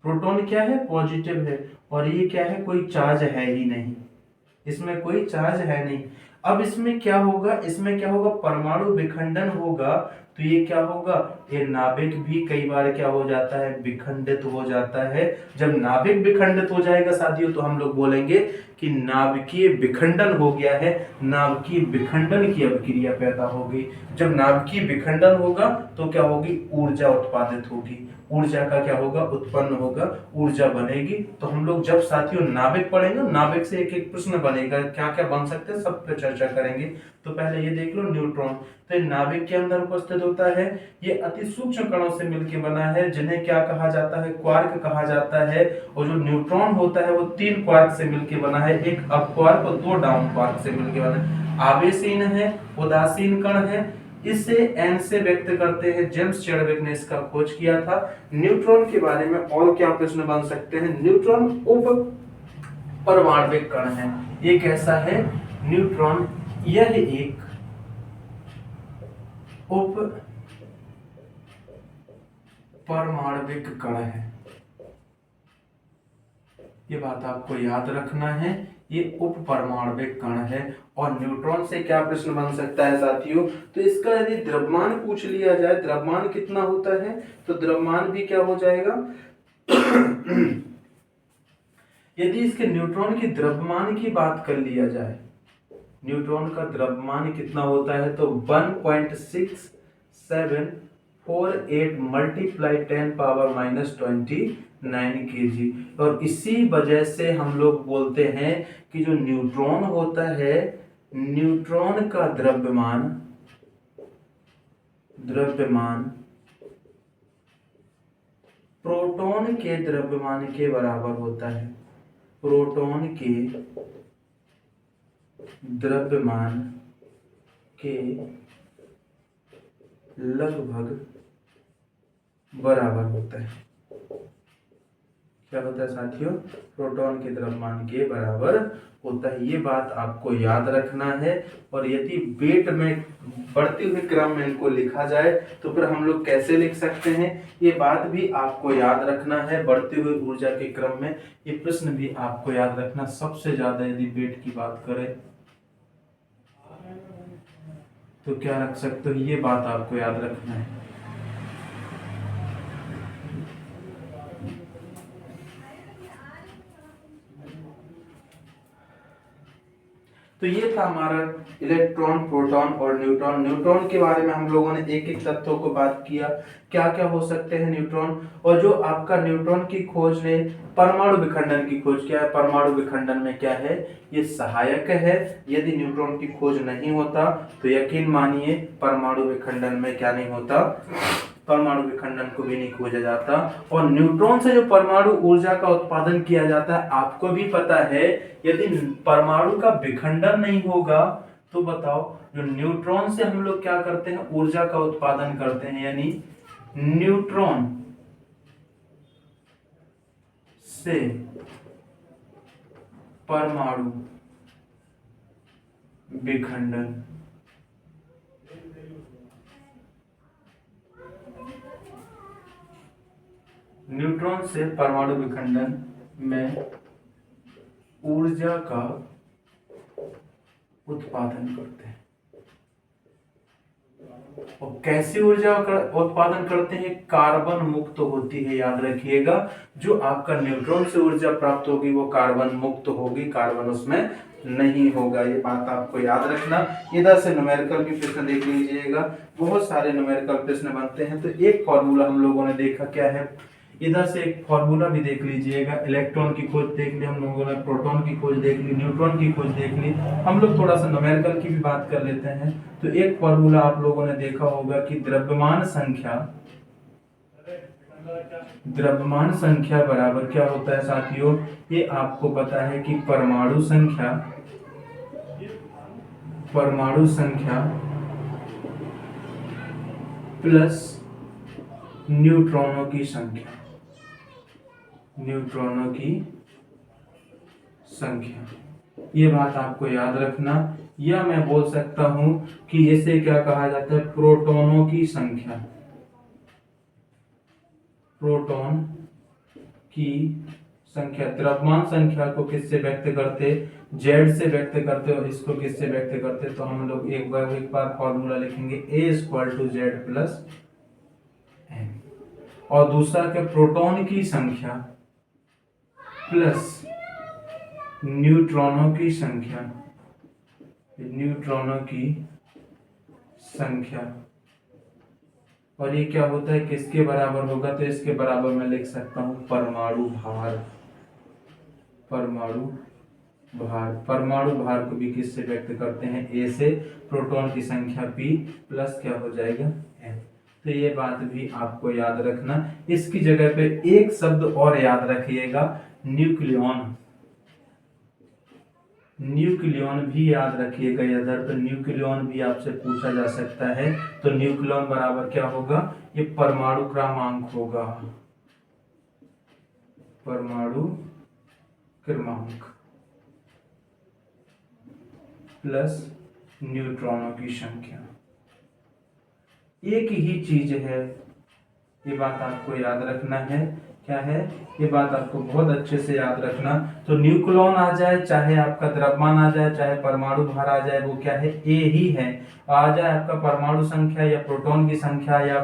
प्रोटॉन क्या है, पॉजिटिव है, और ये क्या है, कोई चार्ज है ही नहीं, इसमें कोई चार्ज है नहीं। अब इसमें क्या होगा, इसमें क्या होगा, परमाणु विखंडन होगा, तो ये क्या होगा, ये नाभिक भी कई बार क्या हो जाता है, विखंडित हो जाता है। जब नाभिक विखंडित हो जाएगा साथियों, तो हम लोग बोलेंगे कि नाभिकीय विखंडन हो गया है, नाभिकीय विखंडन की अभिक्रिया पैदा होगी। जब नाभिकीय विखंडन होगा तो क्या होगी, ऊर्जा उत्पादित होगी, ऊर्जा का क्या होगा, उत्पन्न होगा, ऊर्जा बनेगी। तो हम लोग जब साथियों नाभिक पढ़ेंगे, नाभिक से एक एक प्रश्न बनेगा, क्या क्या बन सकते हैं सब पे चर्चा करेंगे। तो पहले ये देख लो, न्यूट्रॉन तो ये नाभिक के अंदर उपस्थित होता है। ये अति सूक्ष्म कणों से मिलकर बना है, जिन्हें क्या कहा जाता है, क्वार्क कहा जाता है। और जो न्यूट्रॉन होता है वो 3 क्वार्क से मिलकर बना है, एक अप क्वार्क और 2 डाउन क्वार्क से मिलकर बना है। आवेशहीन है, उदासीन कण है। इसे एन से व्यक्त करते हैं, जेम्स चैडविक ने इसका खोज किया था। न्यूट्रॉन के बारे में और क्या प्रश्न बन सकते हैं, न्यूट्रॉन उप परमाणविक कण है। ये कैसा है, न्यूट्रॉन यह एक उप परमाणविक कण है। ये बात आपको याद रखना है, ये उप परमाणविक कण है। और न्यूट्रॉन से क्या प्रश्न बन सकता है साथियों, तो इसका यदि द्रव्यमान पूछ लिया जाए, द्रव्यमान कितना होता है, तो द्रव्यमान भी क्या हो जाएगा यदि इसके न्यूट्रॉन की द्रव्यमान की बात कर लिया जाए, न्यूट्रॉन का द्रव्यमान कितना होता है, तो 1.6748 मल्टीप्लाई 10 पावर -29 kg। और इसी वजह से हम लोग बोलते हैं कि जो न्यूट्रॉन होता है, न्यूट्रॉन का द्रव्यमान प्रोटॉन के द्रव्यमान के बराबर होता है, प्रोटॉन के द्रव्यमान के लगभग बराबर होता है। क्या होता है साथियों, प्रोटॉन के द्रव्यमान के बराबर होता है। ये बात आपको याद रखना है। और यदि वेट में बढ़ते हुए क्रम में इनको लिखा जाए तो फिर हम लोग कैसे लिख सकते हैं, ये बात भी आपको याद रखना है। बढ़ते हुए ऊर्जा के क्रम में ये प्रश्न भी आपको याद रखना। सबसे ज्यादा यदि वेट की बात करें तो क्या रख सकते हो, ये बात आपको याद रखना है। तो ये था हमारा इलेक्ट्रॉन, प्रोटॉन और न्यूट्रॉन। न्यूट्रॉन के बारे में हम लोगों ने एक एक तत्वों को बात किया, क्या क्या हो सकते हैं न्यूट्रॉन। और जो आपका न्यूट्रॉन की खोज ने परमाणु विखंडन की खोज किया है, परमाणु विखंडन में क्या है, ये सहायक है। यदि न्यूट्रॉन की खोज नहीं होता तो यकीन मानिए परमाणु विखंडन में क्या नहीं होता, परमाणु विखंडन को भी नहीं खोजा जाता। और न्यूट्रॉन से जो परमाणु ऊर्जा का उत्पादन किया जाता है, आपको भी पता है, यदि परमाणु का विखंडन नहीं होगा तो बताओ, जो न्यूट्रॉन से हम लोग क्या करते हैं, ऊर्जा का उत्पादन करते हैं, यानी न्यूट्रॉन से परमाणु विखंडन, न्यूट्रॉन से परमाणु विखंडन में ऊर्जा का उत्पादन करते हैं। और कैसी ऊर्जा का उत्पादन करते हैं, कार्बन मुक्त होती है, याद रखिएगा। जो आपका न्यूट्रॉन से ऊर्जा प्राप्त होगी वो कार्बन मुक्त होगी, कार्बन उसमें नहीं होगा। ये बात आपको याद रखना। इधर से न्यूमेरिकल भी प्रश्न देख लीजिएगा, बहुत सारे न्यूमेरिकल प्रश्न बनते हैं। तो एक फॉर्मूला हम लोगों ने देखा, क्या है, इधर से एक फॉर्मूला भी देख लीजिएगा। इलेक्ट्रॉन की खोज देख ली हम लोगों ने, प्रोटॉन की खोज देख ली, न्यूट्रॉन की खोज देख ली। हम लोग थोड़ा सा न्यूमेरिकल की भी बात कर लेते हैं। तो एक फॉर्मूला आप लोगों ने देखा होगा कि द्रव्यमान संख्या बराबर क्या होता है साथियों, ये आपको पता है कि परमाणु संख्या प्लस न्यूट्रॉनों की संख्या। ये बात आपको याद रखना। या मैं बोल सकता हूं कि इसे क्या कहा जाता है, प्रोटॉनों की संख्या। प्रोटॉन की संख्या। द्रव्यमान संख्या को किससे व्यक्त करते, जेड से व्यक्त करते, और इसको किससे व्यक्त करते, तो हम लोग एक बार फॉर्मूला लिखेंगे, A = Z + N। और दूसरा क्या, प्रोटॉन की संख्या प्लस न्यूट्रॉनों की संख्या। न्यूट्रॉनों की संख्या। और ये क्या होता है, किसके बराबर होगा, तो इसके बराबर मैं लिख सकता हूं परमाणु भार। परमाणु भार। परमाणु भार को भी किससे व्यक्त करते हैं, A से, प्रोटॉन की संख्या P प्लस क्या हो जाएगा, N। तो ये बात भी आपको याद रखना। इसकी जगह पे एक शब्द और याद रखिएगा, न्यूक्लियॉन। न्यूक्लियॉन भी याद रखिएगा, इधर तो न्यूक्लियॉन भी आपसे पूछा जा सकता है। तो न्यूक्लियॉन बराबर क्या होगा, ये परमाणु क्रमांक होगा। परमाणु क्रमांक प्लस न्यूट्रॉनों की संख्या। एक ही चीज है, ये बात आपको याद रखना है। क्या है, ये बात आपको बहुत अच्छे से याद रखना। तो न्यूक्लियॉन आ जाए, चाहे आपका द्रव्यमान आ जाए, चाहे परमाणु भार आ जाए, वो क्या है, ए ही है। आ जाए आपका परमाणु संख्या या प्रोटॉन की संख्या या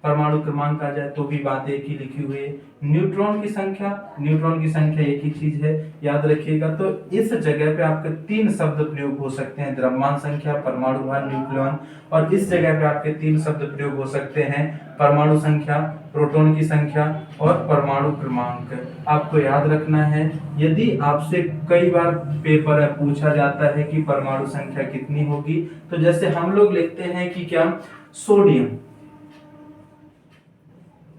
परमाणु क्रमांक आ जाए, तो भी बात एक ही लिखी हुई है। न्यूट्रॉन की संख्या, न्यूट्रॉन की संख्या एक ही चीज है, याद रखिएगा। तो इस जगह पे आपके 3 शब्द प्रयोग हो सकते हैं, द्रव्यमान संख्या, परमाणु भार, न्यूक्लियॉन। और इस जगह पे आपके 3 शब्द प्रयोग हो सकते हैं, परमाणु संख्या, प्रोटॉन की संख्या और परमाणु क्रमांक। आपको याद रखना है। यदि आपसे कई बार पेपर में पूछा जाता है कि परमाणु संख्या कितनी होगी, तो जैसे हम लोग लिखते हैं कि क्या, सोडियम,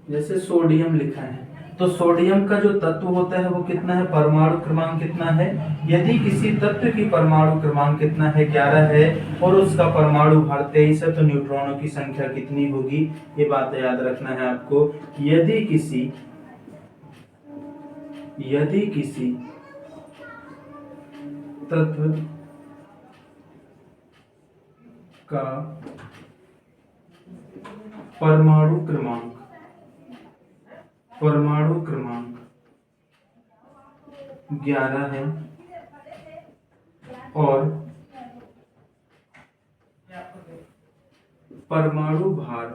जैसे सोडियम लिखा है, तो सोडियम का जो तत्व होता है वो कितना है, परमाणु क्रमांक कितना है। यदि किसी तत्व की परमाणु क्रमांक कितना है, 11 है, और उसका परमाणु भार 23 है, तो न्यूट्रॉनों की संख्या कितनी होगी, ये बात याद रखना है आपको। यदि किसी तत्व का परमाणु क्रमांक 11 है और परमाणु भार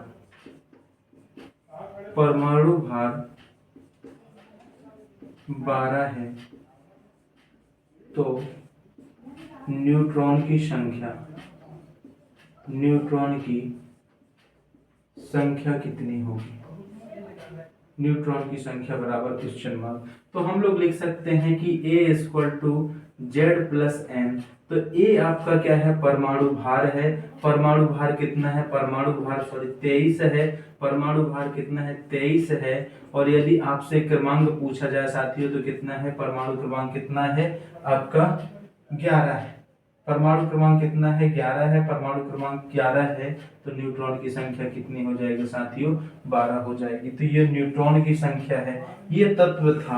12 है, तो न्यूट्रॉन की संख्या कितनी होगी। न्यूट्रॉन की संख्या बराबर क्वेश्चन मार्क। तो हम लोग लिख सकते हैं कि A = Z + N। तो A आपका क्या है, परमाणु भार है। परमाणु भार कितना है, 23 है। परमाणु भार कितना है, 23 है। और यदि आपसे क्रमांक पूछा जाए साथियों, तो कितना है, परमाणु क्रमांक कितना है आपका, 11 है। परमाणु क्रमांक कितना है, 11 है। परमाणु क्रमांक 11 है, तो न्यूट्रॉन की संख्या कितनी हो जाएगी साथियों, 12 हो जाएगी। तो ये न्यूट्रॉन की संख्या है। ये तत्व था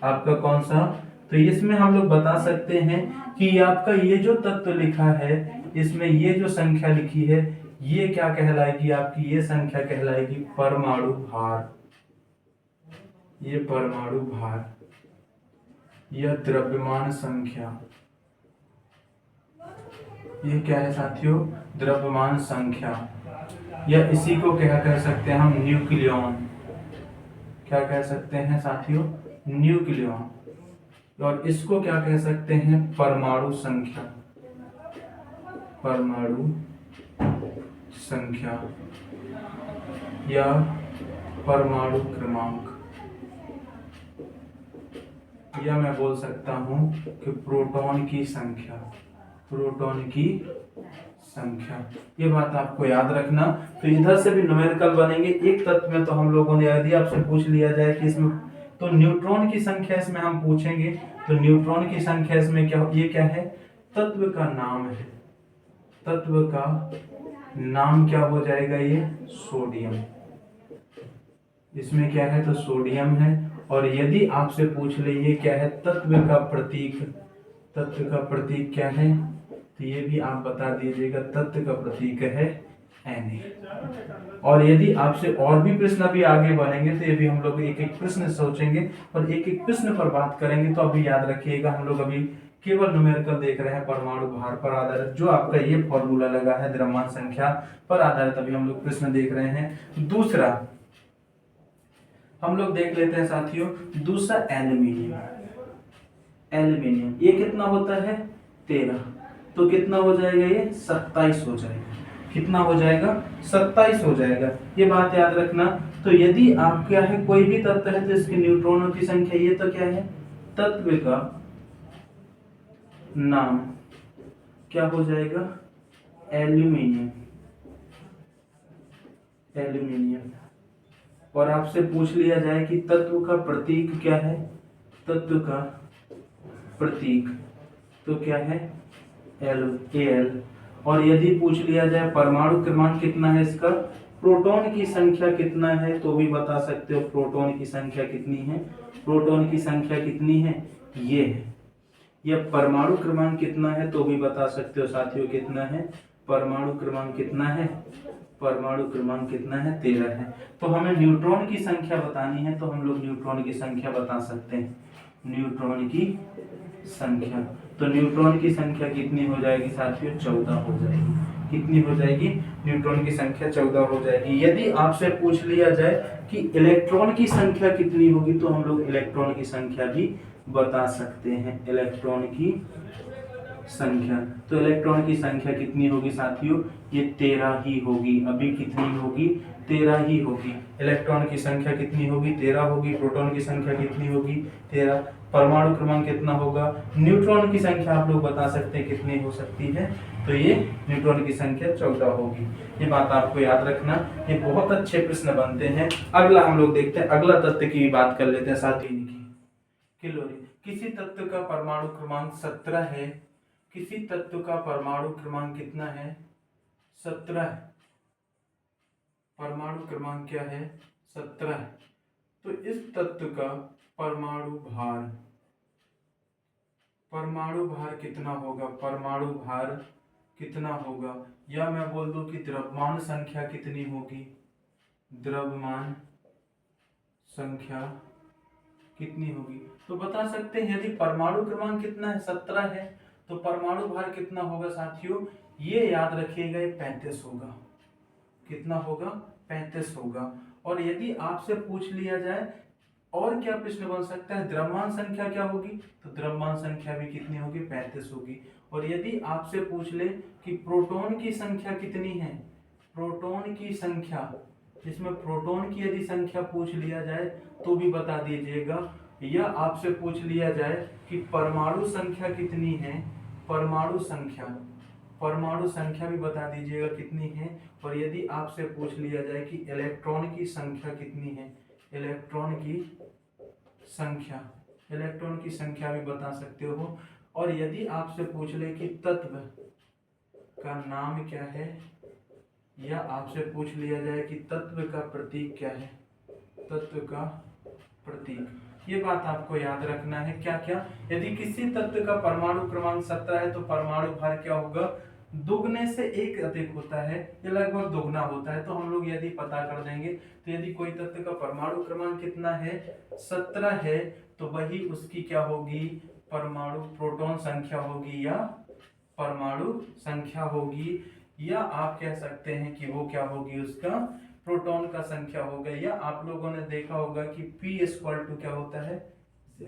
आपका कौन सा, तो इसमें हम लोग बता सकते हैं कि आपका ये जो तत्व लिखा है, इसमें ये जो संख्या लिखी है, ये क्या कहलाएगी आपकी, ये संख्या कहलाएगी परमाणु भार। ये परमाणु भार, यह द्रव्यमान संख्या, ये क्या है साथियों, द्रव्यमान संख्या। या इसी को क्या कह सकते हैं हम, न्यूक्लियॉन। क्या कह सकते हैं साथियों, न्यूक्लियॉन। और इसको क्या कह सकते हैं, परमाणु संख्या। परमाणु संख्या या परमाणु क्रमांक। या मैं बोल सकता हूं कि प्रोटॉन की संख्या। ये बात आपको याद रखना। तो इधर से भी न्यूमेरिकल बनेंगे। एक तत्व में तो हम लोगों ने, यदि आपसे पूछ लिया जाए कि इसमें, तो न्यूट्रॉन की संख्या इसमें हम पूछेंगे, तो न्यूट्रॉन की संख्या इसमें क्या, ये क्या है, तत्व का नाम है। तत्व का नाम क्या हो जाएगा, ये सोडियम। इसमें क्या है, तो सोडियम है। और यदि आपसे पूछ ले ये क्या है, तत्व का प्रतीक, तत्व का प्रतीक क्या है, तो ये भी आप बता दीजिएगा, तत्व का प्रतीक है Na। और यदि आपसे और भी प्रश्न अभी आगे बढ़ेंगे तो ये भी हम लोग एक एक प्रश्न सोचेंगे और एक एक प्रश्न पर बात करेंगे। तो अभी याद रखिएगा, हम लोग अभी केवल न्यूमेरिकल देख रहे हैं, परमाणु भार पर आधारित जो आपका ये फॉर्मूला लगा है द्रव्यमान संख्या पर आधारित, अभी हम लोग प्रश्न देख रहे हैं। दूसरा हम लोग देख लेते हैं साथियों, दूसरा एल्यूमिनियम। एल्यूमिनियम ये कितना होता है 13, तो कितना हो जाएगा ये 27 हो जाएगा। कितना हो जाएगा 27 हो जाएगा, ये बात याद रखना। तो यदि आप क्या है कोई भी तत्व है तो इसके न्यूट्रॉनों की संख्या, ये तो क्या है तत्व का नाम क्या हो जाएगा एल्यूमिनियम। एल्यूमिनियम। और आपसे पूछ लिया जाए कि तत्व का प्रतीक क्या है, तत्व का प्रतीक तो क्या है Al। और यदि पूछ लिया जाए परमाणु क्रमांक कितना है इसका, प्रोटॉन की संख्या कितना है, तो भी बता सकते हो प्रोटॉन की संख्या कितनी है। प्रोटॉन की संख्या कितनी है ये है। या परमाणु क्रमांक कितना है तो भी बता सकते हो साथियों, कितना है परमाणु क्रमांक कितना है, परमाणु क्रमांक कितना है 13 है। तो हमें न्यूट्रॉन की संख्या बतानी है, तो हम लोग न्यूट्रॉन की संख्या बता सकते हैं, न्यूट्रॉन की संख्या। तो न्यूट्रॉन की संख्या कितनी हो जाएगी साथियों 14 हो जाएगी। कितनी हो जाएगी न्यूट्रॉन की संख्या 14 हो जाएगी। यदि आपसे पूछ लिया जाए कि इलेक्ट्रॉन की संख्या कितनी होगी, तो हम लोग इलेक्ट्रॉन की संख्या भी बता सकते हैं, इलेक्ट्रॉन की संख्या। तो इलेक्ट्रॉन की संख्या कितनी होगी साथियों, ये 13 ही होगी। अभी कितनी होगी 13 ही होगी। इलेक्ट्रॉन की संख्या कितनी होगी 13 होगी। प्रोटॉन की संख्या कितनी होगी 13। परमाणु क्रमांक कितना होगा, न्यूट्रॉन की संख्या आप लोग बता सकते हैं कितनी हो सकती है, तो ये न्यूट्रॉन की संख्या 14 होगी। ये बात आपको याद रखना, ये बहुत अच्छे प्रश्न बनते हैं। अगला हम लोग देखते हैं, अगला तत्व की बात कर लेते हैं साथियों की, क्लोरीन। किसी तत्व का परमाणु क्रमांक 17 है, किसी तत्व का परमाणु क्रमांक कितना है 17 है। परमाणु क्रमांक क्या है 17 है। तो इस तत्व का परमाणु भार, परमाणु भार कितना होगा, परमाणु भार कितना होगा, या मैं बोल दूं कि द्रव्यमान संख्या कितनी होगी, द्रव्यमान संख्या कितनी होगी। तो बता सकते हैं यदि परमाणु क्रमांक कितना है 17 है, तो परमाणु भार कितना होगा साथियों, ये याद रखिएगा, ये 35 होगा। कितना होगा 35 होगा। और यदि आपसे पूछ लिया जाए और क्या प्रश्न बन सकता है, द्रव्यमान संख्या क्या होगी, तो द्रव्यमान संख्या भी कितनी होगी 35 होगी। और यदि आपसे पूछ ले कि प्रोटॉन की संख्या कितनी है, प्रोटॉन की संख्या, इसमें प्रोटॉन की यदि संख्या पूछ लिया जाए तो भी बता दीजिएगा। या आपसे पूछ लिया जाए कि परमाणु संख्या कितनी है, परमाणु संख्या, परमाणु संख्या भी बता दीजिएगा कितनी है। और यदि आपसे पूछ लिया जाए कि इलेक्ट्रॉन की संख्या कितनी है, इलेक्ट्रॉन की संख्या, इलेक्ट्रॉन की संख्या भी बता सकते हो। और यदि आपसे पूछ ले कि तत्व का नाम क्या है, या आपसे पूछ लिया जाए कि तत्व का प्रतीक क्या है, तत्व का प्रतीक, ये बात आपको याद रखना है। क्या क्या, यदि किसी तत्व का परमाणु क्रमांक 17 है तो परमाणु भार क्या होगा, दुगने से एक अधिक होता है, ये लगभग दोगुना होता है। तो हम लोग यदि पता कर देंगे, तो यदि कोई तत्व का परमाणु क्रमांक कितना है 17 है, तो वही उसकी क्या होगी, परमाणु प्रोटॉन संख्या होगी या परमाणु संख्या होगी। या आप कह सकते हैं कि वो क्या होगी, उसका प्रोटॉन का संख्या होगा। या आप लोगों ने देखा होगा कि P इक्वल टू क्या होता है Z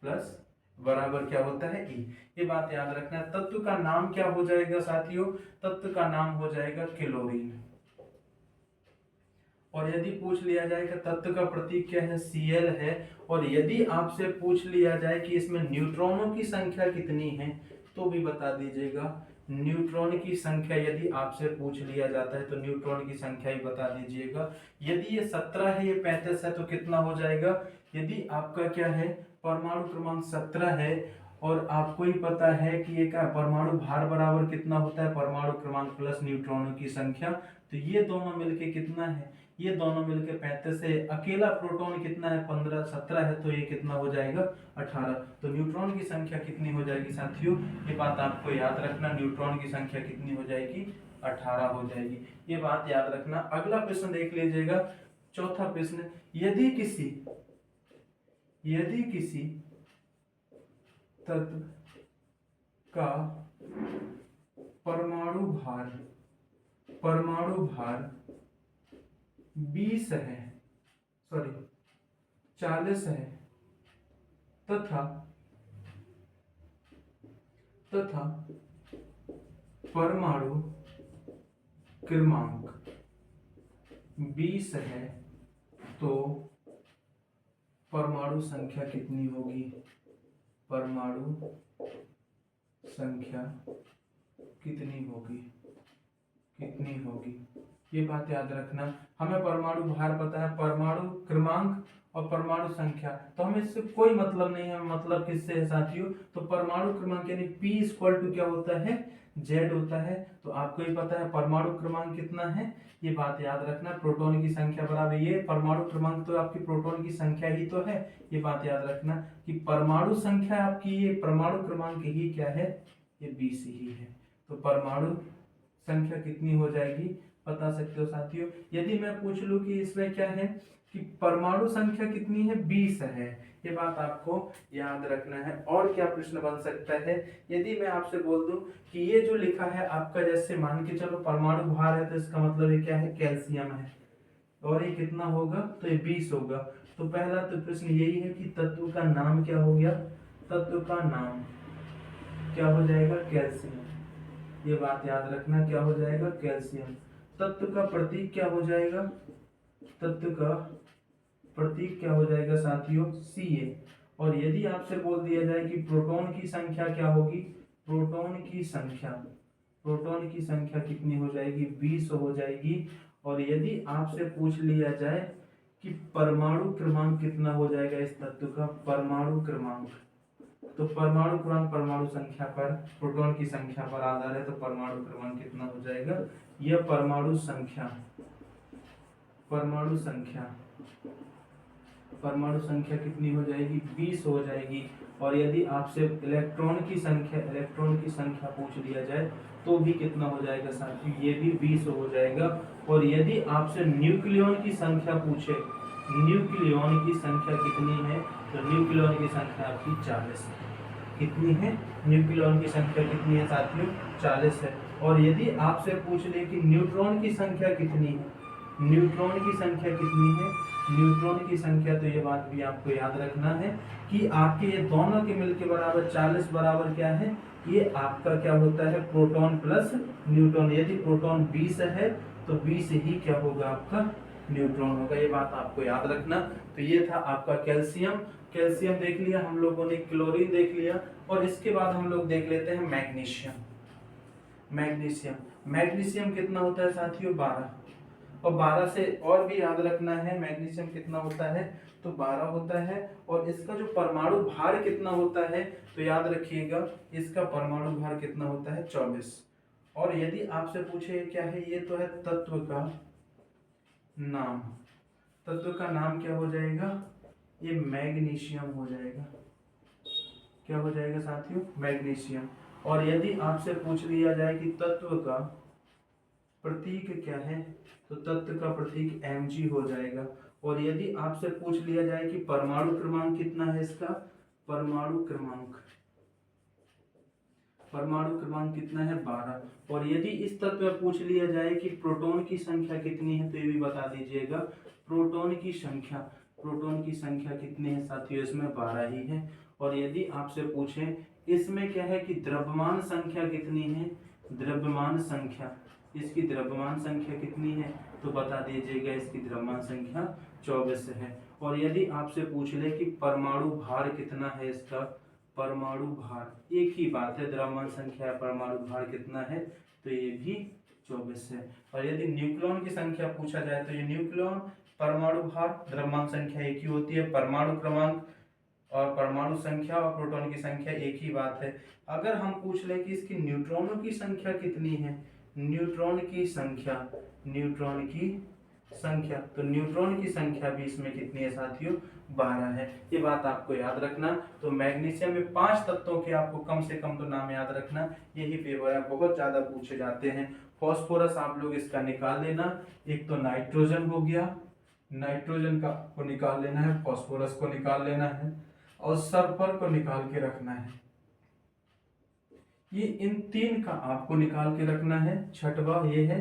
प्लस बराबर क्या होता है E। ये बात याद रखना है। तत्व का नाम क्या हो जाएगा साथियों, तत्व का नाम हो जाएगा क्लोरीन। और यदि पूछ लिया जाए कि तत्व का प्रतीक क्या है Cl है। और यदि आपसे पूछ लिया जाए कि इसमें न्यूट्रॉनों की संख्या कितनी है, तो भी बता दीजिएगा। न्यूट्रॉन की संख्या यदि आपसे पूछ लिया जाता है तो न्यूट्रॉन की संख्या ही बता दीजिएगा। यदि ये 17 है, ये 35 है, तो कितना हो जाएगा, यदि आपका क्या है परमाणु क्रमांक 17 है और आपको ही पता है कि ये क्या परमाणु भार बराबर कितना होता है, परमाणु क्रमांक प्लस न्यूट्रॉनों की संख्या। तो ये दोनों मिलके कितना है, ये दोनों मिलके 35 है। अकेला प्रोटॉन कितना है, 15 17 है, तो ये कितना हो जाएगा 18। तो न्यूट्रॉन की संख्या कितनी हो जाएगी साथियों, ये बात आपको याद रखना, न्यूट्रॉन की संख्या कितनी हो जाएगी, 18 हो जाएगी, ये बात याद रखना। अगला प्रश्न देख लीजिएगा, चौथा प्रश्न, यदि किसी तत्व का परमाणु भार 20 है, सॉरी 40 है, तथा परमाणु क्रमांक 20 है, तो परमाणु संख्या कितनी होगी, परमाणु संख्या कितनी होगी, ये बात याद रखना। हमें परमाणु भार पता है, परमाणु क्रमांक और परमाणु संख्या, तो हमें इससे कोई मतलब नहीं है, मतलब किससे है साथियों, तो परमाणु क्रमांक यानी P इक्वल टू क्या होता है, Z होता है। तो आपको ही पता है परमाणु क्रमांक कितना है, ये बात याद रखना, प्रोटॉन की संख्या बराबर, ये परमाणु क्रमांक तो आपकी प्रोटॉन की संख्या ही तो है, ये बात याद रखना कि परमाणु संख्या आपकी, ये परमाणु क्रमांक ही क्या है, ये 20 ही है। तो परमाणु संख्या कितनी हो जाएगी बता सकते हो साथियों। यदि मैं पूछ लूं कि इसमें क्या है कि परमाणु संख्या कितनी है, 20 है, ये बात आपको याद रखना है। और क्या प्रश्न बन सकता है, यदि मैं आपसे बोल दूं कि ये जो लिखा है आपका, जैसे मान के चलो परमाणु भार है, तो इसका मतलब ये क्या है, कैल्शियम है, और ये कितना होगा, तो ये 20 होगा। तो पहला तो प्रश्न यही है कि तत्व का नाम क्या हो गया, तत्व का नाम क्या हो जाएगा, कैल्शियम, ये बात याद रखना, क्या हो जाएगा, कैल्शियम। तत्व का प्रतीक क्या हो जाएगा, तत्व का प्रतीक क्या हो जाएगा साथियों, Ca। और यदि आपसे बोल दिया जाए कि प्रोटॉन की संख्या क्या होगी, प्रोटॉन की संख्या कितनी हो जाएगी, 20 हो जाएगी। और यदि आपसे पूछ लिया जाए कि परमाणु क्रमांक कितना हो जाएगा इस तत्व का, परमाणु क्रमांक, तो परमाणु क्रमांक परमाणु संख्या पर, प्रोटॉन की संख्या पर आधार है, तो परमाणु क्रमांक कितना हो जाएगा, यह परमाणु संख्या कितनी हो जाएगी, 20 हो जाएगी। और यदि आपसे इलेक्ट्रॉन की संख्या पूछ लिया जाए तो भी कितना हो जाएगा साथियों, ये भी 20 हो जाएगा। और यदि आपसे न्यूक्लियॉन की संख्या पूछे, न्यूक्लियॉन की संख्या कितनी है, तो न्यूक्लियॉन की संख्या आपकी 40 है, कितनी है, न्यूक्लियॉन की संख्या कितनी है साथियों, 40 है। और यदि आपसे पूछ ले कि न्यूट्रॉन की संख्या कितनी है, न्यूट्रॉन की संख्या कितनी है, न्यूट्रॉन की संख्या, तो ये बात भी आपको याद रखना है कि आपके ये दोनों के मिलके बराबर 40 बराबर क्या है, ये आपका क्या होता है, प्रोटॉन प्लस न्यूट्रॉन। यदि प्रोटॉन 20 है तो 20 ही क्या होगा, आपका न्यूट्रॉन होगा, ये बात आपको याद रखना। तो ये था आपका कैल्शियम देख लिया हम लोगों ने, क्लोरीन देख लिया, और इसके बाद हम लोग देख लेते हैं मैग्नीशियम कितना होता है साथियों, 12। और 12 से और भी याद रखना है, मैग्नीशियम कितना होता है, तो 12 होता है। और इसका जो परमाणु भार कितना होता है, तो याद रखिएगा इसका परमाणु भार कितना होता है, 24। और यदि आपसे पूछे क्या है, ये तो है तत्व का नाम क्या हो जाएगा, ये मैग्नीशियम हो जाएगा, क्या हो जाएगा साथियों, मैग्नीशियम। और यदि आपसे पूछ लिया जाए कि तत्व का प्रतीक क्या है, तो तत्व का प्रतीक Mg हो जाएगा। और यदि आपसे पूछ लिया जाए कि परमाणु क्रमांक कितना है इसका, परमाणु क्रमांक कितना है, 12। और यदि इस तत्व में पूछ लिया जाए कि प्रोटॉन की संख्या कितनी है, तो ये भी बता दीजिएगा, प्रोटॉन की संख्या कितनी है साथियों, इसमें 12 ही है। और यदि आपसे पूछें इसमें क्या है कि द्रव्यमान संख्या कितनी है, इसकी द्रव्यमान संख्या कितनी है, तो बता दीजिएगा इसकी द्रव्यमान संख्या 24 है। और यदि आपसे पूछ ले कि परमाणु भार कितना है इसका, परमाणु भार एक ही बात है, द्रव्यमान संख्या परमाणु भार कितना है, तो ये भी 24 है। और यदि न्यूक्लियॉन की संख्या पूछा जाए, तो ये न्यूक्लियॉन, परमाणु भार, द्रव्यमान संख्या एक ही होती है, परमाणु क्रमांक और परमाणु संख्या और प्रोटॉन की संख्या एक ही बात है। अगर हम पूछ लें कि इसकी न्यूट्रॉनों की संख्या कितनी है, न्यूट्रॉन की संख्या, न्यूट्रॉन की संख्या, तो न्यूट्रॉन की संख्या भी इसमें कितनी है साथियों, 12 है। ये बात आपको याद रखना। तो मैग्नीशियम में 5 तत्वों के आपको कम से कम तो नाम याद रखना, यही पेपर है बहुत ज्यादा पूछे जाते हैं। फॉस्फोरस आप लोग इसका निकाल लेना, एक तो नाइट्रोजन हो गया, नाइट्रोजन का को निकाल लेना है, फॉस्फोरस को निकाल लेना है और सल्फर को निकाल के रखना है। ये इन 3 का आपको निकाल के रखना है। छठवा ये है,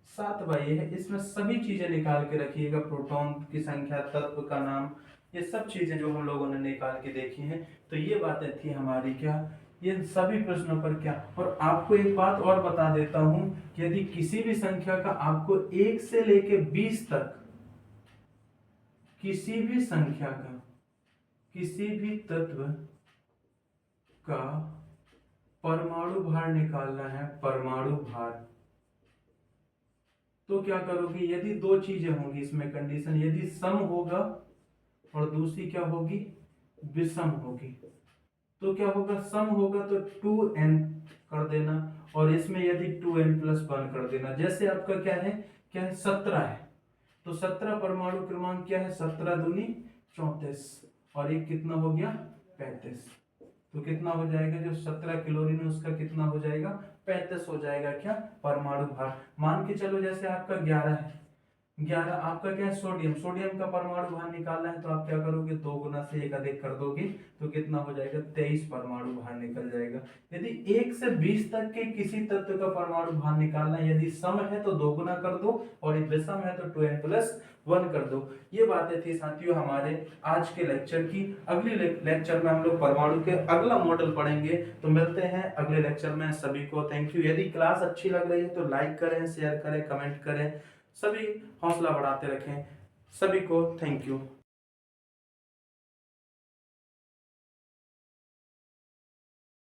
सातवां ये है, इसमें सभी चीजें निकाल के रखिएगा, प्रोटॉन की संख्या, तत्व का नाम, ये सब चीजें जो हम लोगों ने निकाल के देखी हैं। तो ये बातें थी हमारी क्या, ये सभी प्रश्नों पर क्या। और आपको एक बात और बता देता हूं कि यदि किसी भी संख्या का आपको 1 से लेके 20 तक, किसी भी संख्या का, किसी भी तत्व का परमाणु भार निकालना है, परमाणु भार, तो क्या करोगे, यदि 2 चीजें होंगी इसमें कंडीशन, यदि सम होगा और दूसरी क्या होगी, विषम होगी। तो क्या होगा, सम होगा तो 2n कर देना और इसमें यदि 2n+1 कर देना। जैसे आपका क्या है 17 है, तो 17 परमाणु क्रमांक क्या है, 17 दूनी 34 और एक कितना हो गया 35। तो कितना हो जाएगा, जो 17 क्लोरीन है उसका कितना हो जाएगा, 35 हो जाएगा क्या, परमाणु भार। मान के चलो जैसे आपका 11 है, 11 आपका क्या है सोडियम, सोडियम का परमाणु भार निकालना है, तो आप क्या करोगे, 2 गुना से 1 अधिक कर दोगे तो कितना हो जाएगा, 23 परमाणु भार निकल जाएगा। यदि 1 से 20 तक के किसी तत्व का परमाणु भार निकालना है, यदि सम है तो 2 गुना कर दो और यदि विषम है तो 2n+1 कर दो। ये बातें थी साथियों हमारे आज के लेक्चर की। अगली लेक्चर में हम लोग परमाणु के अगला मॉडल पढ़ेंगे। तो मिलते हैं अगले लेक्चर में। सभी को थैंक यू। यदि क्लास अच्छी लग रही है तो लाइक करें, शेयर करें, कमेंट करें, सभी हौसला बढ़ाते रखें। सभी को थैंक यू।